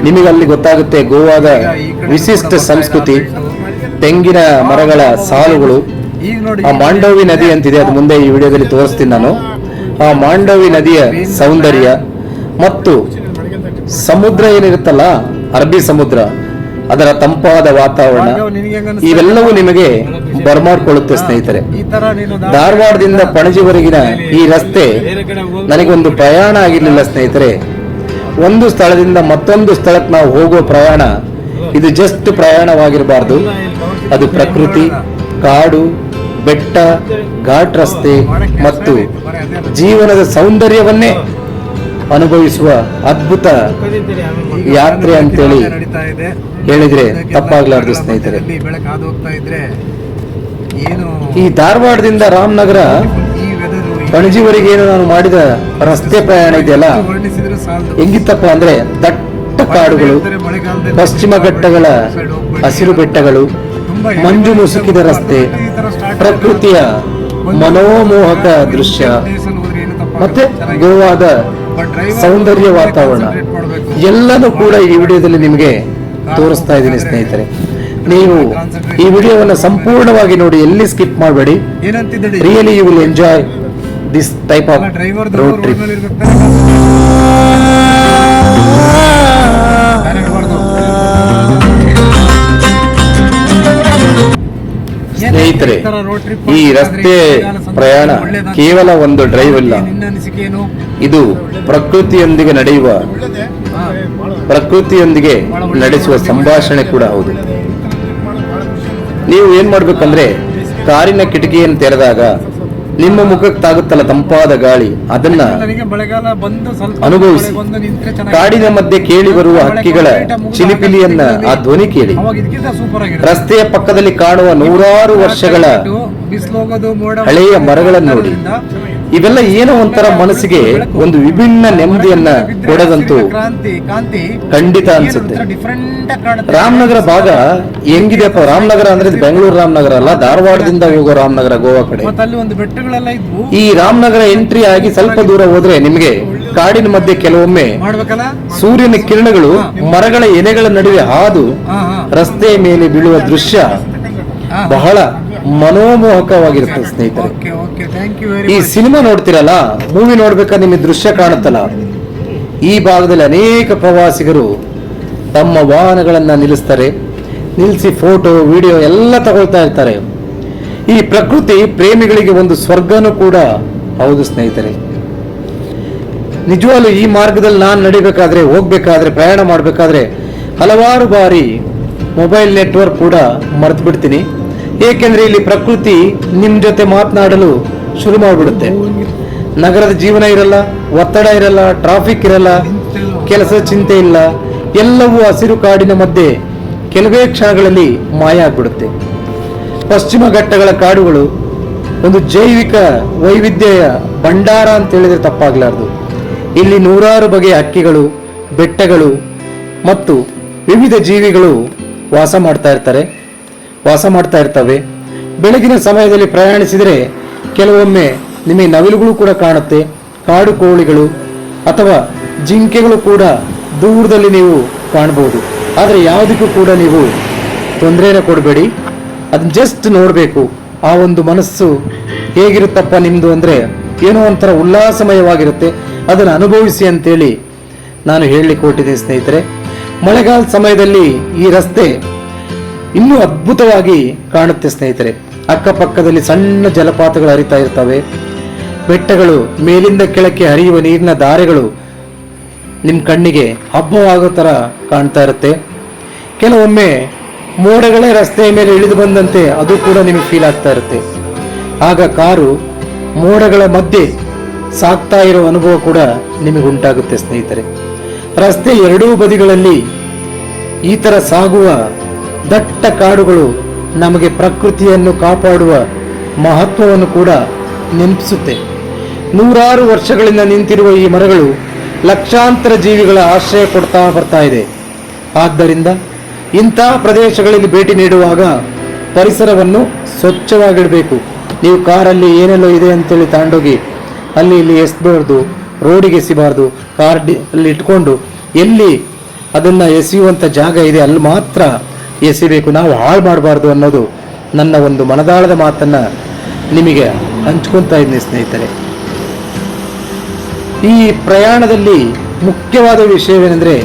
ನಿಮಗೆ ಅಲ್ಲಿ ಗೊತ್ತಾಗುತ್ತೆ ಗೋವಾದ ವಿಶಿಷ್ಟ ಸಂಸ್ಕೃತಿ. ತೆಂಗಿನ ಮರಗಳ ಸಾಲುಗಳು, ಆ ಮಾಂಡವಿ ನದಿ ಅಂತಿದೆ, ಅದು ಮುಂದೆ ಈ ವಿಡಿಯೋದಲ್ಲಿ ತೋರಿಸ್ತೀನಿ ನಾನು. ಆ ಮಾಂಡವಿ ನದಿಯ ಸೌಂದರ್ಯ ಮತ್ತು ಸಮುದ್ರ ಏನಿರುತ್ತಲ್ಲ, ಅರಬ್ಬಿ ಸಮುದ್ರ, ಅದರ ತಂಪಾದ ವಾತಾವರಣ, ಇವೆಲ್ಲವೂ ನಿಮಗೆ ಬರಮಾಡ್ಕೊಳ್ಳುತ್ತೆ ಸ್ನೇಹಿತರೆ. ಧಾರವಾಡದಿಂದ ಪಣಜಿವರೆಗಿನ ಈ ರಸ್ತೆ ನನಗೊಂದು ಪ್ರಯಾಣ ಆಗಿರ್ಲಿಲ್ಲ ಸ್ನೇಹಿತರೆ. ಒಂದು ಸ್ಥಳದಿಂದ ಮತ್ತೊಂದು ಸ್ಥಳಕ್ಕೆ ನಾವು ಹೋಗುವ ಪ್ರಯಾಣ ಇದು ಜಸ್ಟ್ ಪ್ರಯಾಣವಾಗಿರಬಾರ್ದು. ಅದು ಪ್ರಕೃತಿ, ಕಾಡು, ಬೆಟ್ಟ, ಘಾಟ್ ರಸ್ತೆ ಮತ್ತು ಜೀವನದ ಸೌಂದರ್ಯವನ್ನೇ ಅನುಭವಿಸುವ ಅದ್ಭುತ ಯಾತ್ರೆ ಅಂತೇಳಿ ಹೇಳಿದ್ರೆ ತಪ್ಪಾಗ್ಲಾರ್ದು ಸ್ನೇಹಿತರೆ. ಈ ಧಾರವಾಡದಿಂದ ರಾಮನಗರ ಪಣಜಿವರೆಗೆ ಏನು ನಾನು ಮಾಡಿದ ರಸ್ತೆ ಪ್ರಯಾಣ ಇದೆಯಲ್ಲ, ಹೆಂಗಿತ್ತಪ್ಪ ಅಂದ್ರೆ ದಟ್ಟ ಕಾಡುಗಳು, ಪಶ್ಚಿಮ ಘಟ್ಟಗಳ ಹಸಿರು ಬೆಟ್ಟಗಳು, ಮಂಜು ಮುಸುಕಿದ ರಸ್ತೆ, ಪ್ರಕೃತಿಯ ಮನೋಮೋಹಕ ದೃಶ್ಯ ಮತ್ತೆ ಗೋವಾದ ಸೌಂದರ್ಯ ವಾತಾವರಣ ಎಲ್ಲನೂ ಕೂಡ ಈ ವಿಡಿಯೋದಲ್ಲಿ ನಿಮಗೆ ತೋರಿಸ್ತಾ ಇದ್ದೀನಿ ಸ್ನೇಹಿತರೆ. ನೀವು ಈ ವಿಡಿಯೋವನ್ನು ಸಂಪೂರ್ಣವಾಗಿ ನೋಡಿ, ಎಲ್ಲಿ ಸ್ಕಿಪ್ ಮಾಡಬೇಡಿ. Really you will enjoy this type of road trip. ಸ್ನೇಹಿತರೆ, ಈ ರಸ್ತೆ ಪ್ರಯಾಣ ಕೇವಲ ಒಂದು ಡ್ರೈವ್ ಇಲ್ಲ, ಇದು ಪ್ರಕೃತಿಯೊಂದಿಗೆ ನಡೆಸುವ ಸಂಭಾಷಣೆ ಕೂಡ ಹೌದು. ನೀವು ಏನ್ ಮಾಡ್ಬೇಕಂದ್ರೆ, ಕಾರಿನ ಕಿಟಕಿಯನ್ನು ತೆರೆದಾಗ ನಿಮ್ಮ ಮುಖಕ್ಕೆ ತಾಗುತ್ತಲ್ಲ ತಂಪಾದ ಗಾಳಿ, ಅದನ್ನ ಅನುಭವಿಸಿ. ಕಾಡಿನ ಮಧ್ಯೆ ಕೇಳಿ ಬರುವ ಹಕ್ಕಿಗಳ ಚಿಲಿಪಿಲಿಯನ್ನ ಆ ಧ್ವನಿ ಕೇಳಿ. ರಸ್ತೆಯ ಪಕ್ಕದಲ್ಲಿ ಕಾಣುವ ನೂರಾರು ವರ್ಷಗಳ ಹಳೆಯ ಮರಗಳನ್ನು ನೋಡಿ. ಇವೆಲ್ಲ ಏನೋ ಒಂಥರ ಮನಸ್ಸಿಗೆ ಒಂದು ವಿಭಿನ್ನ ನೆಮ್ಮದಿಯನ್ನ ಕೊಡದಂತೂ ಖಂಡಿತ ಅನ್ಸುತ್ತೆ. ರಾಮನಗರ ಭಾಗ ಹೆಂಗಿದೆಯಪ್ಪ? ರಾಮನಗರ ಅಂದ್ರೆ ಬೆಂಗಳೂರು ರಾಮನಗರ ಅಲ್ಲ, ಧಾರವಾಡದಿಂದ ಹೋಗೋ ರಾಮನಗರ, ಗೋವಾ ಕಡೆ. ಈ ರಾಮನಗರ ಎಂಟ್ರಿ ಆಗಿ ಸ್ವಲ್ಪ ದೂರ ಹೋದ್ರೆ ನಿಮಗೆ ಕಾಡಿನ ಮಧ್ಯೆ ಕೆಲವೊಮ್ಮೆ ಸೂರ್ಯನ ಕಿರಣಗಳು ಮರಗಳ ಎಲೆಗಳ ನಡುವೆ ಹಾದು ರಸ್ತೆಯ ಮೇಲೆ ಬೀಳುವ ದೃಶ್ಯ ಬಹಳ ಮನೋಮೋಹಕವಾಗಿರುತ್ತೆ ಸ್ನೇಹಿತರೆ. ಈ ಸಿನಿಮಾ ನೋಡ್ತಿರಲ್ಲ, ಮೂವಿ ನೋಡ್ಬೇಕಾದ್ರೆ ನಿಮಗೆ ದೃಶ್ಯ ಕಾಣುತ್ತಲ್ಲ, ಈ ಭಾಗದಲ್ಲಿ ಅನೇಕ ಪ್ರವಾಸಿಗರು ತಮ್ಮ ವಾಹನಗಳನ್ನ ನಿಲ್ಲಿಸಿ ಫೋಟೋ ವಿಡಿಯೋ ಎಲ್ಲ ತಗೊಳ್ತಾ ಇರ್ತಾರೆ. ಈ ಪ್ರಕೃತಿ ಪ್ರೇಮಿಗಳಿಗೆ ಒಂದು ಸ್ವರ್ಗನೂ ಕೂಡ ಹೌದು ಸ್ನೇಹಿತರೆ. ನಿಜವಾಗ್ಲೂ ಈ ಮಾರ್ಗದಲ್ಲಿ ನಾನು ಹೋಗ್ಬೇಕಾದ್ರೆ ಪ್ರಯಾಣ ಮಾಡಬೇಕಾದ್ರೆ ಹಲವಾರು ಬಾರಿ ಮೊಬೈಲ್ ನೆಟ್ವರ್ಕ್ ಕೂಡ ಮರೆತು ಬಿಡ್ತೀನಿ. ಏಕೆಂದ್ರೆ ಇಲ್ಲಿ ಪ್ರಕೃತಿ ನಿಮ್ ಜೊತೆ ಮಾತನಾಡಲು ಶುರು ಮಾಡಿಬಿಡುತ್ತೆ. ನಗರದ ಜೀವನ ಇರಲ್ಲ, ಒತ್ತಡ ಇರಲ್ಲ, ಟ್ರಾಫಿಕ್ ಇರಲ್ಲ, ಕೆಲಸ ಚಿಂತೆ ಇಲ್ಲ, ಎಲ್ಲವೂ ಹಸಿರು ಕಾಡಿನ ಮಧ್ಯೆ ಕೆಲವೇ ಕ್ಷಣಗಳಲ್ಲಿ ಮಾಯ ಆಗ್ಬಿಡುತ್ತೆ. ಪಶ್ಚಿಮ ಘಟ್ಟಗಳ ಕಾಡುಗಳು ಒಂದು ಜೈವಿಕ ವೈವಿಧ್ಯಯ ಭಂಡಾರ ಅಂತ ಹೇಳಿದ್ರೆ ತಪ್ಪಾಗ್ಲಾರ್ದು. ಇಲ್ಲಿ ನೂರಾರು ಬಗೆಯ ಹಕ್ಕಿಗಳು, ಬೆಟ್ಟಗಳು ಮತ್ತು ವಿವಿಧ ಜೀವಿಗಳು ವಾಸ ಮಾಡ್ತಾ ಇರ್ತವೆ. ಬೆಳಗಿನ ಸಮಯದಲ್ಲಿ ಪ್ರಯಾಣಿಸಿದರೆ ಕೆಲವೊಮ್ಮೆ ನಿಮಗೆ ನವಿಲುಗಳು ಕೂಡ ಕಾಣುತ್ತೆ, ಕಾಡು ಕೋಳಿಗಳು ಅಥವಾ ಜಿಂಕೆಗಳು ಕೂಡ ದೂರದಲ್ಲಿ ನೀವು ಕಾಣಬಹುದು. ಆದರೆ ಯಾವುದಕ್ಕೂ ಕೂಡ ನೀವು ತೊಂದರೆನ ಕೊಡಬೇಡಿ, ಅದನ್ನ ಜಸ್ಟ್ ನೋಡಬೇಕು. ಆ ಒಂದು ಮನಸ್ಸು ಹೇಗಿರುತ್ತಪ್ಪ ನಿಮ್ದು ಅಂದ್ರೆ ಏನೋ ಒಂಥರ ಉಲ್ಲಾಸಮಯವಾಗಿರುತ್ತೆ, ಅದನ್ನು ಅನುಭವಿಸಿ ಅಂತೇಳಿ ನಾನು ಹೇಳಲಿಕ್ಕೆ ಹೊರಟಿದ್ದೀನಿ ಸ್ನೇಹಿತರೆ. ಮಳೆಗಾಲ ಸಮಯದಲ್ಲಿ ಈ ರಸ್ತೆ ಇನ್ನೂ ಅದ್ಭುತವಾಗಿ ಕಾಣುತ್ತೆ ಸ್ನೇಹಿತರೆ. ಅಕ್ಕಪಕ್ಕದಲ್ಲಿ ಸಣ್ಣ ಜಲಪಾತಗಳು ಹರಿತಾ ಇರ್ತವೆ, ಬೆಟ್ಟಗಳು, ಮೇಲಿಂದ ಕೆಳಕ್ಕೆ ಹರಿಯುವ ನೀರಿನ ಧಾರೆಗಳು ನಿಮ್ಮ ಕಣ್ಣಿಗೆ ಹಬ್ಬವಾಗೋ ಥರ ಕಾಣ್ತಾ ಇರುತ್ತೆ. ಕೆಲವೊಮ್ಮೆ ಮೋಡಗಳೇ ರಸ್ತೆಯ ಮೇಲೆ ಇಳಿದು ಬಂದಂತೆ ಅದು ಕೂಡ ನಿಮಗೆ ಫೀಲ್ ಆಗ್ತಾ ಇರುತ್ತೆ. ಆಗ ಕಾರು ಮೋಡಗಳ ಮಧ್ಯೆ ಸಾಗ್ತಾ ಇರೋ ಅನುಭವ ಕೂಡ ನಿಮಗೆ ಉಂಟಾಗುತ್ತೆ ಸ್ನೇಹಿತರೆ. ರಸ್ತೆ ಎರಡೂ ಬದಿಗಳಲ್ಲಿ ಈ ತರ ಸಾಗುವ ದಟ್ಟ ಕಾಡುಗಳು ನಮಗೆ ಪ್ರಕೃತಿಯನ್ನು ಕಾಪಾಡುವ ಮಹತ್ವವನ್ನು ಕೂಡ ನೆನಪಿಸುತ್ತೆ. ನೂರಾರು ವರ್ಷಗಳಿಂದ ನಿಂತಿರುವ ಈ ಮರಗಳು ಲಕ್ಷಾಂತರ ಜೀವಿಗಳ ಆಶ್ರಯ ಕೊಡ್ತಾ ಬರ್ತಾ ಇದೆ. ಆದ್ದರಿಂದ ಇಂತಹ ಪ್ರದೇಶಗಳಲ್ಲಿ ಭೇಟಿ ನೀಡುವಾಗ ಪರಿಸರವನ್ನು ಸ್ವಚ್ಛವಾಗಿಡಬೇಕು. ನೀವು ಕಾರಲ್ಲಿ ಏನೆಲ್ಲೋ ಇದೆ ಅಂತೇಳಿ ತಗೊಂಡೋಗಿ ಅಲ್ಲಿ ಇಲ್ಲಿ ಎಸೆಬಾರ್ದು, ರೋಡಿಗೆ ಎಸಿಬಾರ್ದು. ಕಾರ್ ಅಲ್ಲಿ ಇಟ್ಕೊಂಡು ಎಲ್ಲಿ ಅದನ್ನು ಎಸೆಯುವಂಥ ಜಾಗ ಇದೆ ಅಲ್ಲಿ ಮಾತ್ರ ಎಸಿಬೇಕು, ನಾವು ಹಾಳು ಮಾಡಬಾರ್ದು ಅನ್ನೋದು ನನ್ನ ಒಂದು ಮನದಾಳದ ಮಾತನ್ನು ನಿಮಗೆ ಹಂಚ್ಕೊತಾ ಇದ್ದೀನಿ ಸ್ನೇಹಿತರೆ. ಈ ಪ್ರಯಾಣದಲ್ಲಿ ಮುಖ್ಯವಾದ ವಿಷಯವೇನೆಂದರೆ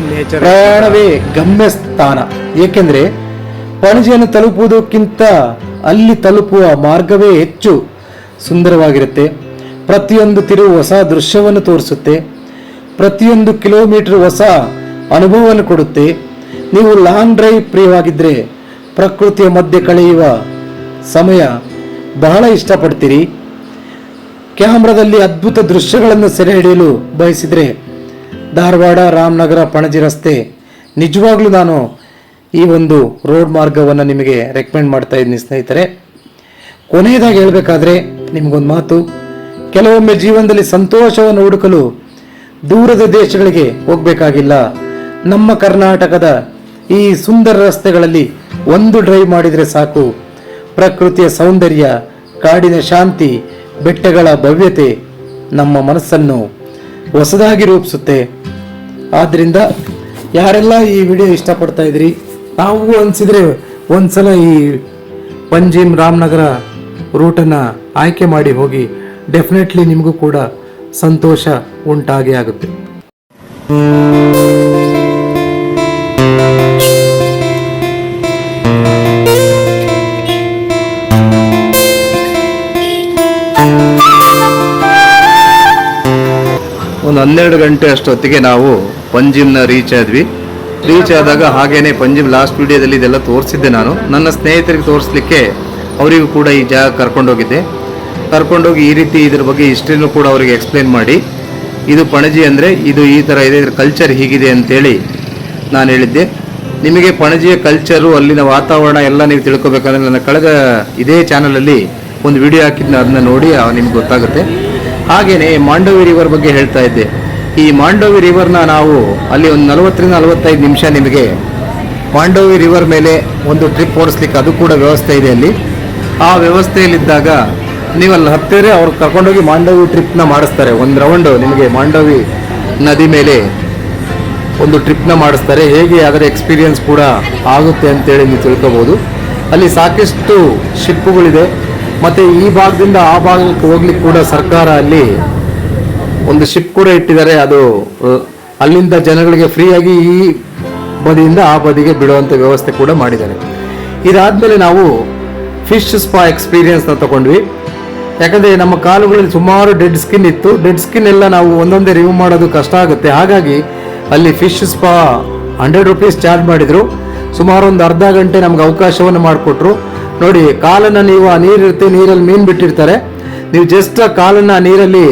ಪ್ರಯಾಣವೇ ಗಮ್ಯಸ್ಥಾನ. ಏಕೆಂದರೆ ಪಣಜಿಯನ್ನು ತಲುಪುವುದಕ್ಕಿಂತ ಅಲ್ಲಿ ತಲುಪುವ ಮಾರ್ಗವೇ ಹೆಚ್ಚು ಸುಂದರವಾಗಿರುತ್ತೆ. ಪ್ರತಿಯೊಂದು ತಿರುವು ಹೊಸ ದೃಶ್ಯವನ್ನು ತೋರಿಸುತ್ತೆ, ಪ್ರತಿಯೊಂದು ಕಿಲೋಮೀಟರ್ ಹೊಸ ಅನುಭವವನ್ನು ಕೊಡುತ್ತೆ. ನೀವು ಲಾಂಗ್ ಡ್ರೈವ್ ಪ್ರಿಯವಾಗಿದ್ದರೆ ಪ್ರಕೃತಿಯ ಮಧ್ಯೆ ಕಳೆಯುವ ಸಮಯ ಬಹಳ ಇಷ್ಟಪಡ್ತೀರಿ. ಕ್ಯಾಮ್ರಾದಲ್ಲಿ ಅದ್ಭುತ ದೃಶ್ಯಗಳನ್ನು ಸೆರೆ ಹಿಡಿಯಲು ಬಯಸಿದರೆ ಧಾರವಾಡ, ರಾಮನಗರ, ಪಣಜಿ ರಸ್ತೆ ನಿಜವಾಗ್ಲೂ ನಾನು ಈ ಒಂದು ರೋಡ್ ಮಾರ್ಗವನ್ನು ನಿಮಗೆ ರೆಕಮೆಂಡ್ ಮಾಡ್ತಾ ಇದ್ದೀನಿ ಸ್ನೇಹಿತರೆ. ಕೊನೆಯದಾಗಿ ಹೇಳಬೇಕಾದ್ರೆ ನಿಮಗೊಂದು ಮಾತು, ಕೆಲವೊಮ್ಮೆ ಜೀವನದಲ್ಲಿ ಸಂತೋಷವನ್ನು ಹುಡುಕಲು ದೂರದ ದೇಶಗಳಿಗೆ ಹೋಗಬೇಕಾಗಿಲ್ಲ. ನಮ್ಮ ಕರ್ನಾಟಕದ ಈ ಸುಂದರ ರಸ್ತೆಗಳಲ್ಲಿ ಒಂದು ಡ್ರೈವ್ ಮಾಡಿದರೆ ಸಾಕು. ಪ್ರಕೃತಿಯ ಸೌಂದರ್ಯ, ಕಾಡಿನ ಶಾಂತಿ, ಬೆಟ್ಟಗಳ ಭವ್ಯತೆ ನಮ್ಮ ಮನಸ್ಸನ್ನು ಹೊಸದಾಗಿ ರೂಪಿಸುತ್ತೆ. ಆದ್ದರಿಂದ ಯಾರೆಲ್ಲ ಈ ವಿಡಿಯೋ ಇಷ್ಟಪಡ್ತಾ ಇದ್ರಿ, ನಾವು ಅನಿಸಿದರೆ ಒಂದ್ಸಲ ಈ ಪಂಜಿಮ್ ರಾಮನಗರ ರೂಟನ್ನು ಆಯ್ಕೆ ಮಾಡಿ ಹೋಗಿ. ಡೆಫಿನೆಟ್ಲಿ ನಿಮಗೂ ಕೂಡ ಸಂತೋಷ ಉಂಟಾಗೇ ಆಗುತ್ತೆ. ಒಂದು 12 ಗಂಟೆ ಅಷ್ಟೊತ್ತಿಗೆ ನಾವು ಪಂಜಿಮ್ನ ರೀಚ್ ಆದ್ವಿ. ರೀಚ್ ಆದಾಗ ಹಾಗೇನೆ ಪಂಜಿಮ್ ಲಾಸ್ಟ್ ವಿಡಿಯೋದಲ್ಲಿ ಇದೆಲ್ಲ ತೋರಿಸಿದ್ದೆ ನಾನು. ನನ್ನ ಸ್ನೇಹಿತರಿಗೆ ತೋರಿಸ್ಲಿಕ್ಕೆ ಅವರಿಗೂ ಕೂಡ ಈ ಜಾಗ ಕರ್ಕೊಂಡೋಗಿ ಈ ರೀತಿ ಇದ್ರ ಬಗ್ಗೆ ಹಿಸ್ಟ್ರಿನೂ ಕೂಡ ಅವರಿಗೆ ಎಕ್ಸ್ಪ್ಲೇನ್ ಮಾಡಿ, ಇದು ಪಣಜಿ ಅಂದರೆ ಇದು ಈ ಥರ ಇದೆ, ಇದ್ರ ಕಲ್ಚರ್ ಹೀಗಿದೆ ಅಂತೇಳಿ ನಾನು ಹೇಳಿದ್ದೆ. ನಿಮಗೆ ಪಣಜಿಯ ಕಲ್ಚರು, ಅಲ್ಲಿನ ವಾತಾವರಣ ಎಲ್ಲ ನೀವು ತಿಳ್ಕೊಬೇಕಂದ್ರೆ ನನ್ನ ಕಳೆದ ಇದೇ ಚಾನಲಲ್ಲಿ ಒಂದು ವಿಡಿಯೋ ಹಾಕಿದ್ನ, ಅದನ್ನ ನೋಡಿ ನಿಮ್ಗೆ ಗೊತ್ತಾಗುತ್ತೆ. ಹಾಗೆಯೇ ಮಾಂಡವಿ ರಿವರ್ ಬಗ್ಗೆ ಹೇಳ್ತಾ ಇದ್ದೆ. ಈ ಮಾಂಡವಿ ರಿವರ್ನ ನಾವು ಅಲ್ಲಿ ಒಂದು 40-45 ನಿಮಿಷ ನಿಮಗೆ ಮಾಂಡವಿ ರಿವರ್ ಮೇಲೆ ಒಂದು ಟ್ರಿಪ್ ಓಡಿಸ್ಲಿಕ್ಕೆ ಅದು ಕೂಡ ವ್ಯವಸ್ಥೆ ಇದೆ ಅಲ್ಲಿ. ಆ ವ್ಯವಸ್ಥೆಯಲ್ಲಿದ್ದಾಗ ನೀವು ಅಲ್ಲಿ ಹತ್ತಿರ ಅವ್ರು ಕರ್ಕೊಂಡೋಗಿ ಮಾಂಡವಿ ಟ್ರಿಪ್ನ ಮಾಡಿಸ್ತಾರೆ. ಒಂದು ರೌಂಡು ನಿಮಗೆ ಮಾಂಡವಿ ನದಿ ಮೇಲೆ ಒಂದು ಟ್ರಿಪ್ನ ಮಾಡಿಸ್ತಾರೆ. ಹೇಗೆ ಅದರ ಎಕ್ಸ್ಪೀರಿಯನ್ಸ್ ಕೂಡ ಆಗುತ್ತೆ ಅಂತೇಳಿ ನೀವು ತಿಳ್ಕೊಬೋದು. ಅಲ್ಲಿ ಸಾಕಷ್ಟು ಶಿಪ್ಪುಗಳಿದೆ. ಮತ್ತು ಈ ಭಾಗದಿಂದ ಆ ಭಾಗಕ್ಕೆ ಹೋಗ್ಲಿಕ್ಕೆ ಕೂಡ ಸರ್ಕಾರ ಅಲ್ಲಿ ಒಂದು ಶಿಪ್ ಕೂಡ ಇಟ್ಟಿದ್ದಾರೆ. ಅದು ಅಲ್ಲಿಂದ ಜನಗಳಿಗೆ ಫ್ರೀಯಾಗಿ ಈ ಬದಿಯಿಂದ ಆ ಬದಿಗೆ ಬಿಡುವಂಥ ವ್ಯವಸ್ಥೆ ಕೂಡ ಮಾಡಿದ್ದಾರೆ. ಇದಾದಮೇಲೆ ನಾವು ಫಿಶ್ ಸ್ಪಾ ಎಕ್ಸ್ಪೀರಿಯನ್ಸ್ನ ತಗೊಂಡ್ವಿ. ಯಾಕಂದರೆ ನಮ್ಮ ಕಾಲುಗಳಲ್ಲಿ ಸುಮಾರು ಡೆಡ್ ಸ್ಕಿನ್ ಇತ್ತು. ಡೆಡ್ ಸ್ಕಿನ್ ಎಲ್ಲ ನಾವು ಒಂದೊಂದೇ ರಿಮೂವ್ ಮಾಡೋದು ಕಷ್ಟ ಆಗುತ್ತೆ. ಹಾಗಾಗಿ ಅಲ್ಲಿ ಫಿಶ್ ಸ್ಪಾ 100 ರೂಪೀಸ್ ಚಾರ್ಜ್ ಮಾಡಿದರು. ಸುಮಾರು ಒಂದು ಅರ್ಧ ಗಂಟೆ ನಮ್ಗೆ ಅವಕಾಶವನ್ನು ಮಾಡಿಕೊಟ್ರು. ನೋಡಿ, ಕಾಲನ್ನು ನೀವು ಆ ನೀರಿರುತ್ತೆ, ನೀರಲ್ಲಿ ಮೀನು ಬಿಟ್ಟಿರ್ತಾರೆ, ನೀವು ಜಸ್ಟ್ ಆ ಕಾಲನ್ನು ನೀರಲ್ಲಿ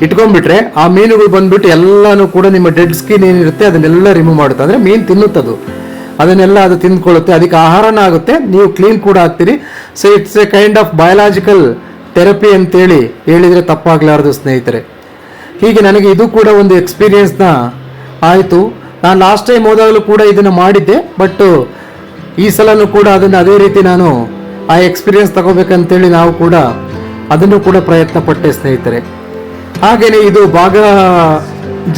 ಇಟ್ಕೊಂಡ್ಬಿಟ್ರೆ ಆ ಮೀನುಗಳು ಬಂದ್ಬಿಟ್ಟು ಎಲ್ಲನೂ ಕೂಡ ನಿಮ್ಮ ಡೆಡ್ ಸ್ಕಿನ್ ಏನಿರುತ್ತೆ ಅದನ್ನೆಲ್ಲ ರಿಮೂವ್ ಮಾಡುತ್ತೆ. ಅಂದರೆ ಮೀನು ತಿನ್ನುತ್ತದು, ಅದನ್ನೆಲ್ಲ ಅದು ತಿಂದ್ಕೊಳ್ಳುತ್ತೆ, ಅದಕ್ಕೆ ಆಹಾರನ ಆಗುತ್ತೆ, ನೀವು ಕ್ಲೀನ್ ಕೂಡ ಆಗ್ತೀರಿ. So it's a kind of biological therapy ಅಂತೇಳಿ ಹೇಳಿದರೆ ತಪ್ಪಾಗಲಾರದು ಸ್ನೇಹಿತರೆ. ಹೀಗೆ ನನಗೆ ಇದು ಕೂಡ ಒಂದು ಎಕ್ಸ್ಪೀರಿಯನ್ಸ್ನ ಆಯಿತು. ನಾನು ಲಾಸ್ಟ್ ಟೈಮ್ ಹೋದಾಗಲೂ ಕೂಡ ಇದನ್ನು ಮಾಡಿದ್ದೆ, ಬಟ್ ಈ ಸಲನೂ ಕೂಡ ಅದನ್ನು ಅದೇ ರೀತಿ ನಾನು ಆ ಎಕ್ಸ್ಪೀರಿಯನ್ಸ್ ತಗೋಬೇಕಂತೇಳಿ ನಾವು ಕೂಡ ಅದನ್ನು ಕೂಡ ಪ್ರಯತ್ನ ಪಟ್ಟೆ ಸ್ನೇಹಿತರೆ. ಹಾಗೆಯೇ ಇದು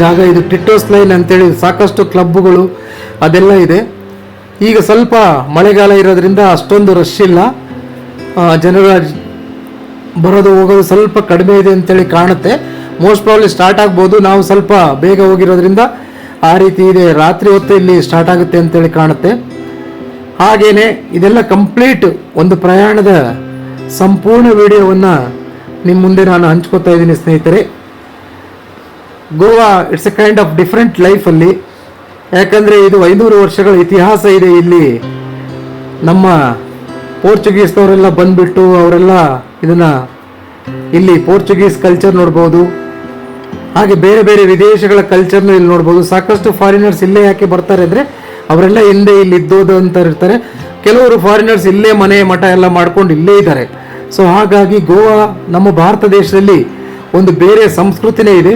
ಜಾಗ ಇದು ಟಿಟ್ಟೋಸ್ ಲೈನ್ ಅಂತೇಳಿ ಸಾಕಷ್ಟು ಕ್ಲಬ್ಗಳು ಅದೆಲ್ಲ ಇದೆ. ಈಗ ಸ್ವಲ್ಪ ಮಳೆಗಾಲ ಇರೋದ್ರಿಂದ ಅಷ್ಟೊಂದು ರಶ್ ಇಲ್ಲ, ಜನರ ಬರೋದು ಹೋಗೋದು ಸ್ವಲ್ಪ ಕಡಿಮೆ ಇದೆ ಅಂತೇಳಿ ಕಾಣುತ್ತೆ. ಮೋಸ್ಟ್ ಪ್ರಾಬ್ಲಿ ಸ್ಟಾರ್ಟ್ ಆಗ್ಬೋದು. ನಾವು ಸ್ವಲ್ಪ ಬೇಗ ಹೋಗಿರೋದ್ರಿಂದ ಆ ರೀತಿ ಇದೆ. ರಾತ್ರಿ ಹೊತ್ತು ಇಲ್ಲಿ ಸ್ಟಾರ್ಟ್ ಆಗುತ್ತೆ ಅಂತೇಳಿ ಕಾಣುತ್ತೆ. ಹಾಗೇನೆ ಇದೆಲ್ಲ ಕಂಪ್ಲೀಟ್ ಒಂದು ಪ್ರಯಾಣದ ಸಂಪೂರ್ಣ ವಿಡಿಯೋವನ್ನು ನಿಮ್ಮ ಮುಂದೆ ನಾನು ಹಂಚ್ಕೋತಾ ಇದ್ದೀನಿ ಸ್ನೇಹಿತರೆ. Goa it's a kind of different ಲೈಫಲ್ಲಿ. ಯಾಕಂದರೆ ಇದು 500 ವರ್ಷಗಳ ಇತಿಹಾಸ ಇದೆ. ಇಲ್ಲಿ ನಮ್ಮ ಪೋರ್ಚುಗೀಸ್ನವರೆಲ್ಲ ಬಂದ್ಬಿಟ್ಟು ಅವರೆಲ್ಲ ಇದನ್ನು ಇಲ್ಲಿ ಪೋರ್ಚುಗೀಸ್ ಕಲ್ಚರ್ ನೋಡ್ಬೋದು. ಹಾಗೆ ಬೇರೆ ಬೇರೆ ವಿದೇಶಗಳ ಕಲ್ಚರ್ನ ಇಲ್ಲಿ ನೋಡ್ಬೋದು. ಸಾಕಷ್ಟು ಫಾರಿನರ್ಸ್ ಇಲ್ಲೇ ಯಾಕೆ ಬರ್ತಾರೆ ಅಂದರೆ ಅವರೆಲ್ಲ ಹಿಂದೆ ಇಲ್ಲಿ ಇದ್ದೋದು ಅಂತ ಇರ್ತಾರೆ. ಕೆಲವರು ಫಾರಿನರ್ಸ್ ಇಲ್ಲೇ ಮನೆ ಮಠ ಎಲ್ಲ ಮಾಡ್ಕೊಂಡು ಇಲ್ಲೇ ಇದ್ದಾರೆ. ಸೊ ಹಾಗಾಗಿ ಗೋವಾ ನಮ್ಮ ಭಾರತ ದೇಶದಲ್ಲಿ ಒಂದು ಬೇರೆ ಸಂಸ್ಕೃತಿನೇ ಇದೆ.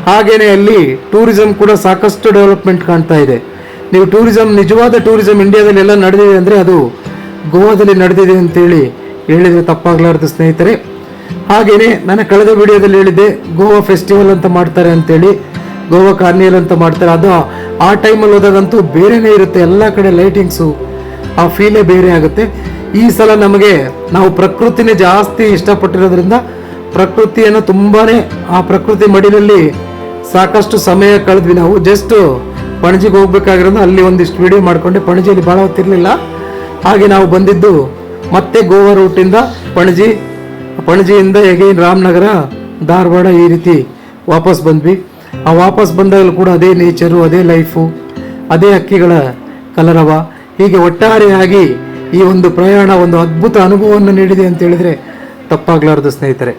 ಹಾಗೇನೆ ಅಲ್ಲಿ ಟೂರಿಸಂ ಕೂಡ ಸಾಕಷ್ಟು ಡೆವಲಪ್ಮೆಂಟ್ ಕಾಣ್ತಾ ಇದೆ. ನೀವು ನಿಜವಾದ ಟೂರಿಸಂ ಇಂಡಿಯಾದಲ್ಲಿ ಎಲ್ಲ ನಡೆದಿದೆ ಅಂದರೆ ಅದು ಗೋವಾದಲ್ಲಿ ನಡೆದಿದೆ ಅಂತೇಳಿ ಹೇಳಿದರೆ ತಪ್ಪಾಗಲಾರದು ಸ್ನೇಹಿತರೆ. ಹಾಗೇನೆ ನಾನು ಕಳೆದ ವಿಡಿಯೋದಲ್ಲಿ ಹೇಳಿದ್ದೆ ಗೋವಾ ಫೆಸ್ಟಿವಲ್ ಅಂತ ಮಾಡ್ತಾರೆ ಅಂತೇಳಿ, ಗೋವಾ ಕಾರ್ನಿವಲ್ ಅಂತ ಮಾಡ್ತಾರೆ. ಅದು ಆ ಟೈಮಲ್ಲಿ ಹೋದಾಗಂತೂ ಬೇರೆನೇ ಇರುತ್ತೆ. ಎಲ್ಲ ಕಡೆ ಲೈಟಿಂಗ್ಸು ಆ ಫೀಲೇ ಬೇರೆ ಆಗುತ್ತೆ. ಈ ಸಲ ನಮಗೆ ನಾವು ಪ್ರಕೃತಿನೇ ಜಾಸ್ತಿ ಇಷ್ಟಪಟ್ಟಿರೋದ್ರಿಂದ ಪ್ರಕೃತಿಯನ್ನು ತುಂಬಾನೇ ಆ ಪ್ರಕೃತಿ ಮಡಿಲಲ್ಲಿ ಸಾಕಷ್ಟು ಸಮಯ ಕಳೆದ್ವಿ. ನಾವು ಜಸ್ಟ್ ಪಣಜಿಗೆ ಹೋಗ್ಬೇಕಾಗಿರೋದು ಅಲ್ಲಿ ಒಂದಿಷ್ಟು ವಿಡಿಯೋ ಮಾಡ್ಕೊಂಡೆ. ಪಣಜಿಯಲ್ಲಿ ಭಾಳ ಹೊತ್ತಿರಲಿಲ್ಲ. ಹಾಗೆ ನಾವು ಬಂದಿದ್ದು ಮತ್ತೆ ಗೋವಾ ರೂಟಿಂದ ಪಣಜಿಯಿಂದ ಎಗೈನ್ ರಾಮನಗರ, ಧಾರವಾಡ ಈ ರೀತಿ ವಾಪಸ್ ಬಂದ್ವಿ. ಆ ವಾಪಸ್ ಬಂದಾಗಲೂ ಕೂಡ ಅದೇ ನೇಚರು, ಅದೇ ಲೈಫು, ಅದೇ ಹಕ್ಕಿಗಳ ಕಲರವ, ಹೀಗೆ ಒಟ್ಟಾರೆಯಾಗಿ ಈ ಒಂದು ಪ್ರಯಾಣ ಒಂದು ಅದ್ಭುತ ಅನುಭವವನ್ನು ನೀಡಿದೆ ಅಂತ ಹೇಳಿದ್ರೆ ತಪ್ಪಾಗ್ಲಾರದು ಸ್ನೇಹಿತರೆ.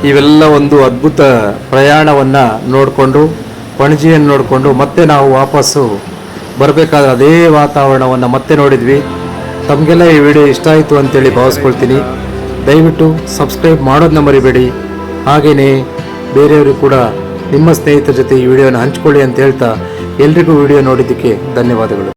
ಇವೆಲ್ಲ ಒಂದು ಅದ್ಭುತ ಪ್ರಯಾಣವನ್ನು ನೋಡಿಕೊಂಡು, ಪಣಜಿಯನ್ನು ನೋಡಿಕೊಂಡು ಮತ್ತೆ ನಾವು ವಾಪಸ್ಸು ಬರಬೇಕಾದ್ರೆ ಅದೇ ವಾತಾವರಣವನ್ನು ಮತ್ತೆ ನೋಡಿದ್ವಿ. ತಮಗೆಲ್ಲ ಈ ವಿಡಿಯೋ ಇಷ್ಟ ಆಯಿತು ಅಂತೇಳಿ ಭಾವಿಸ್ಕೊಳ್ತೀನಿ. ದಯವಿಟ್ಟು ಸಬ್ಸ್ಕ್ರೈಬ್ ಮಾಡೋದನ್ನ ಮರಿಬೇಡಿ. ಹಾಗೆಯೇ ಬೇರೆಯವರು ಕೂಡ ನಿಮ್ಮ ಸ್ನೇಹಿತರ ಜೊತೆ ಈ ವಿಡಿಯೋನ ಹಂಚ್ಕೊಳ್ಳಿ ಅಂತ ಹೇಳ್ತಾ ಎಲ್ರಿಗೂ ವಿಡಿಯೋ ನೋಡಿದ್ದಕ್ಕೆ ಧನ್ಯವಾದಗಳು.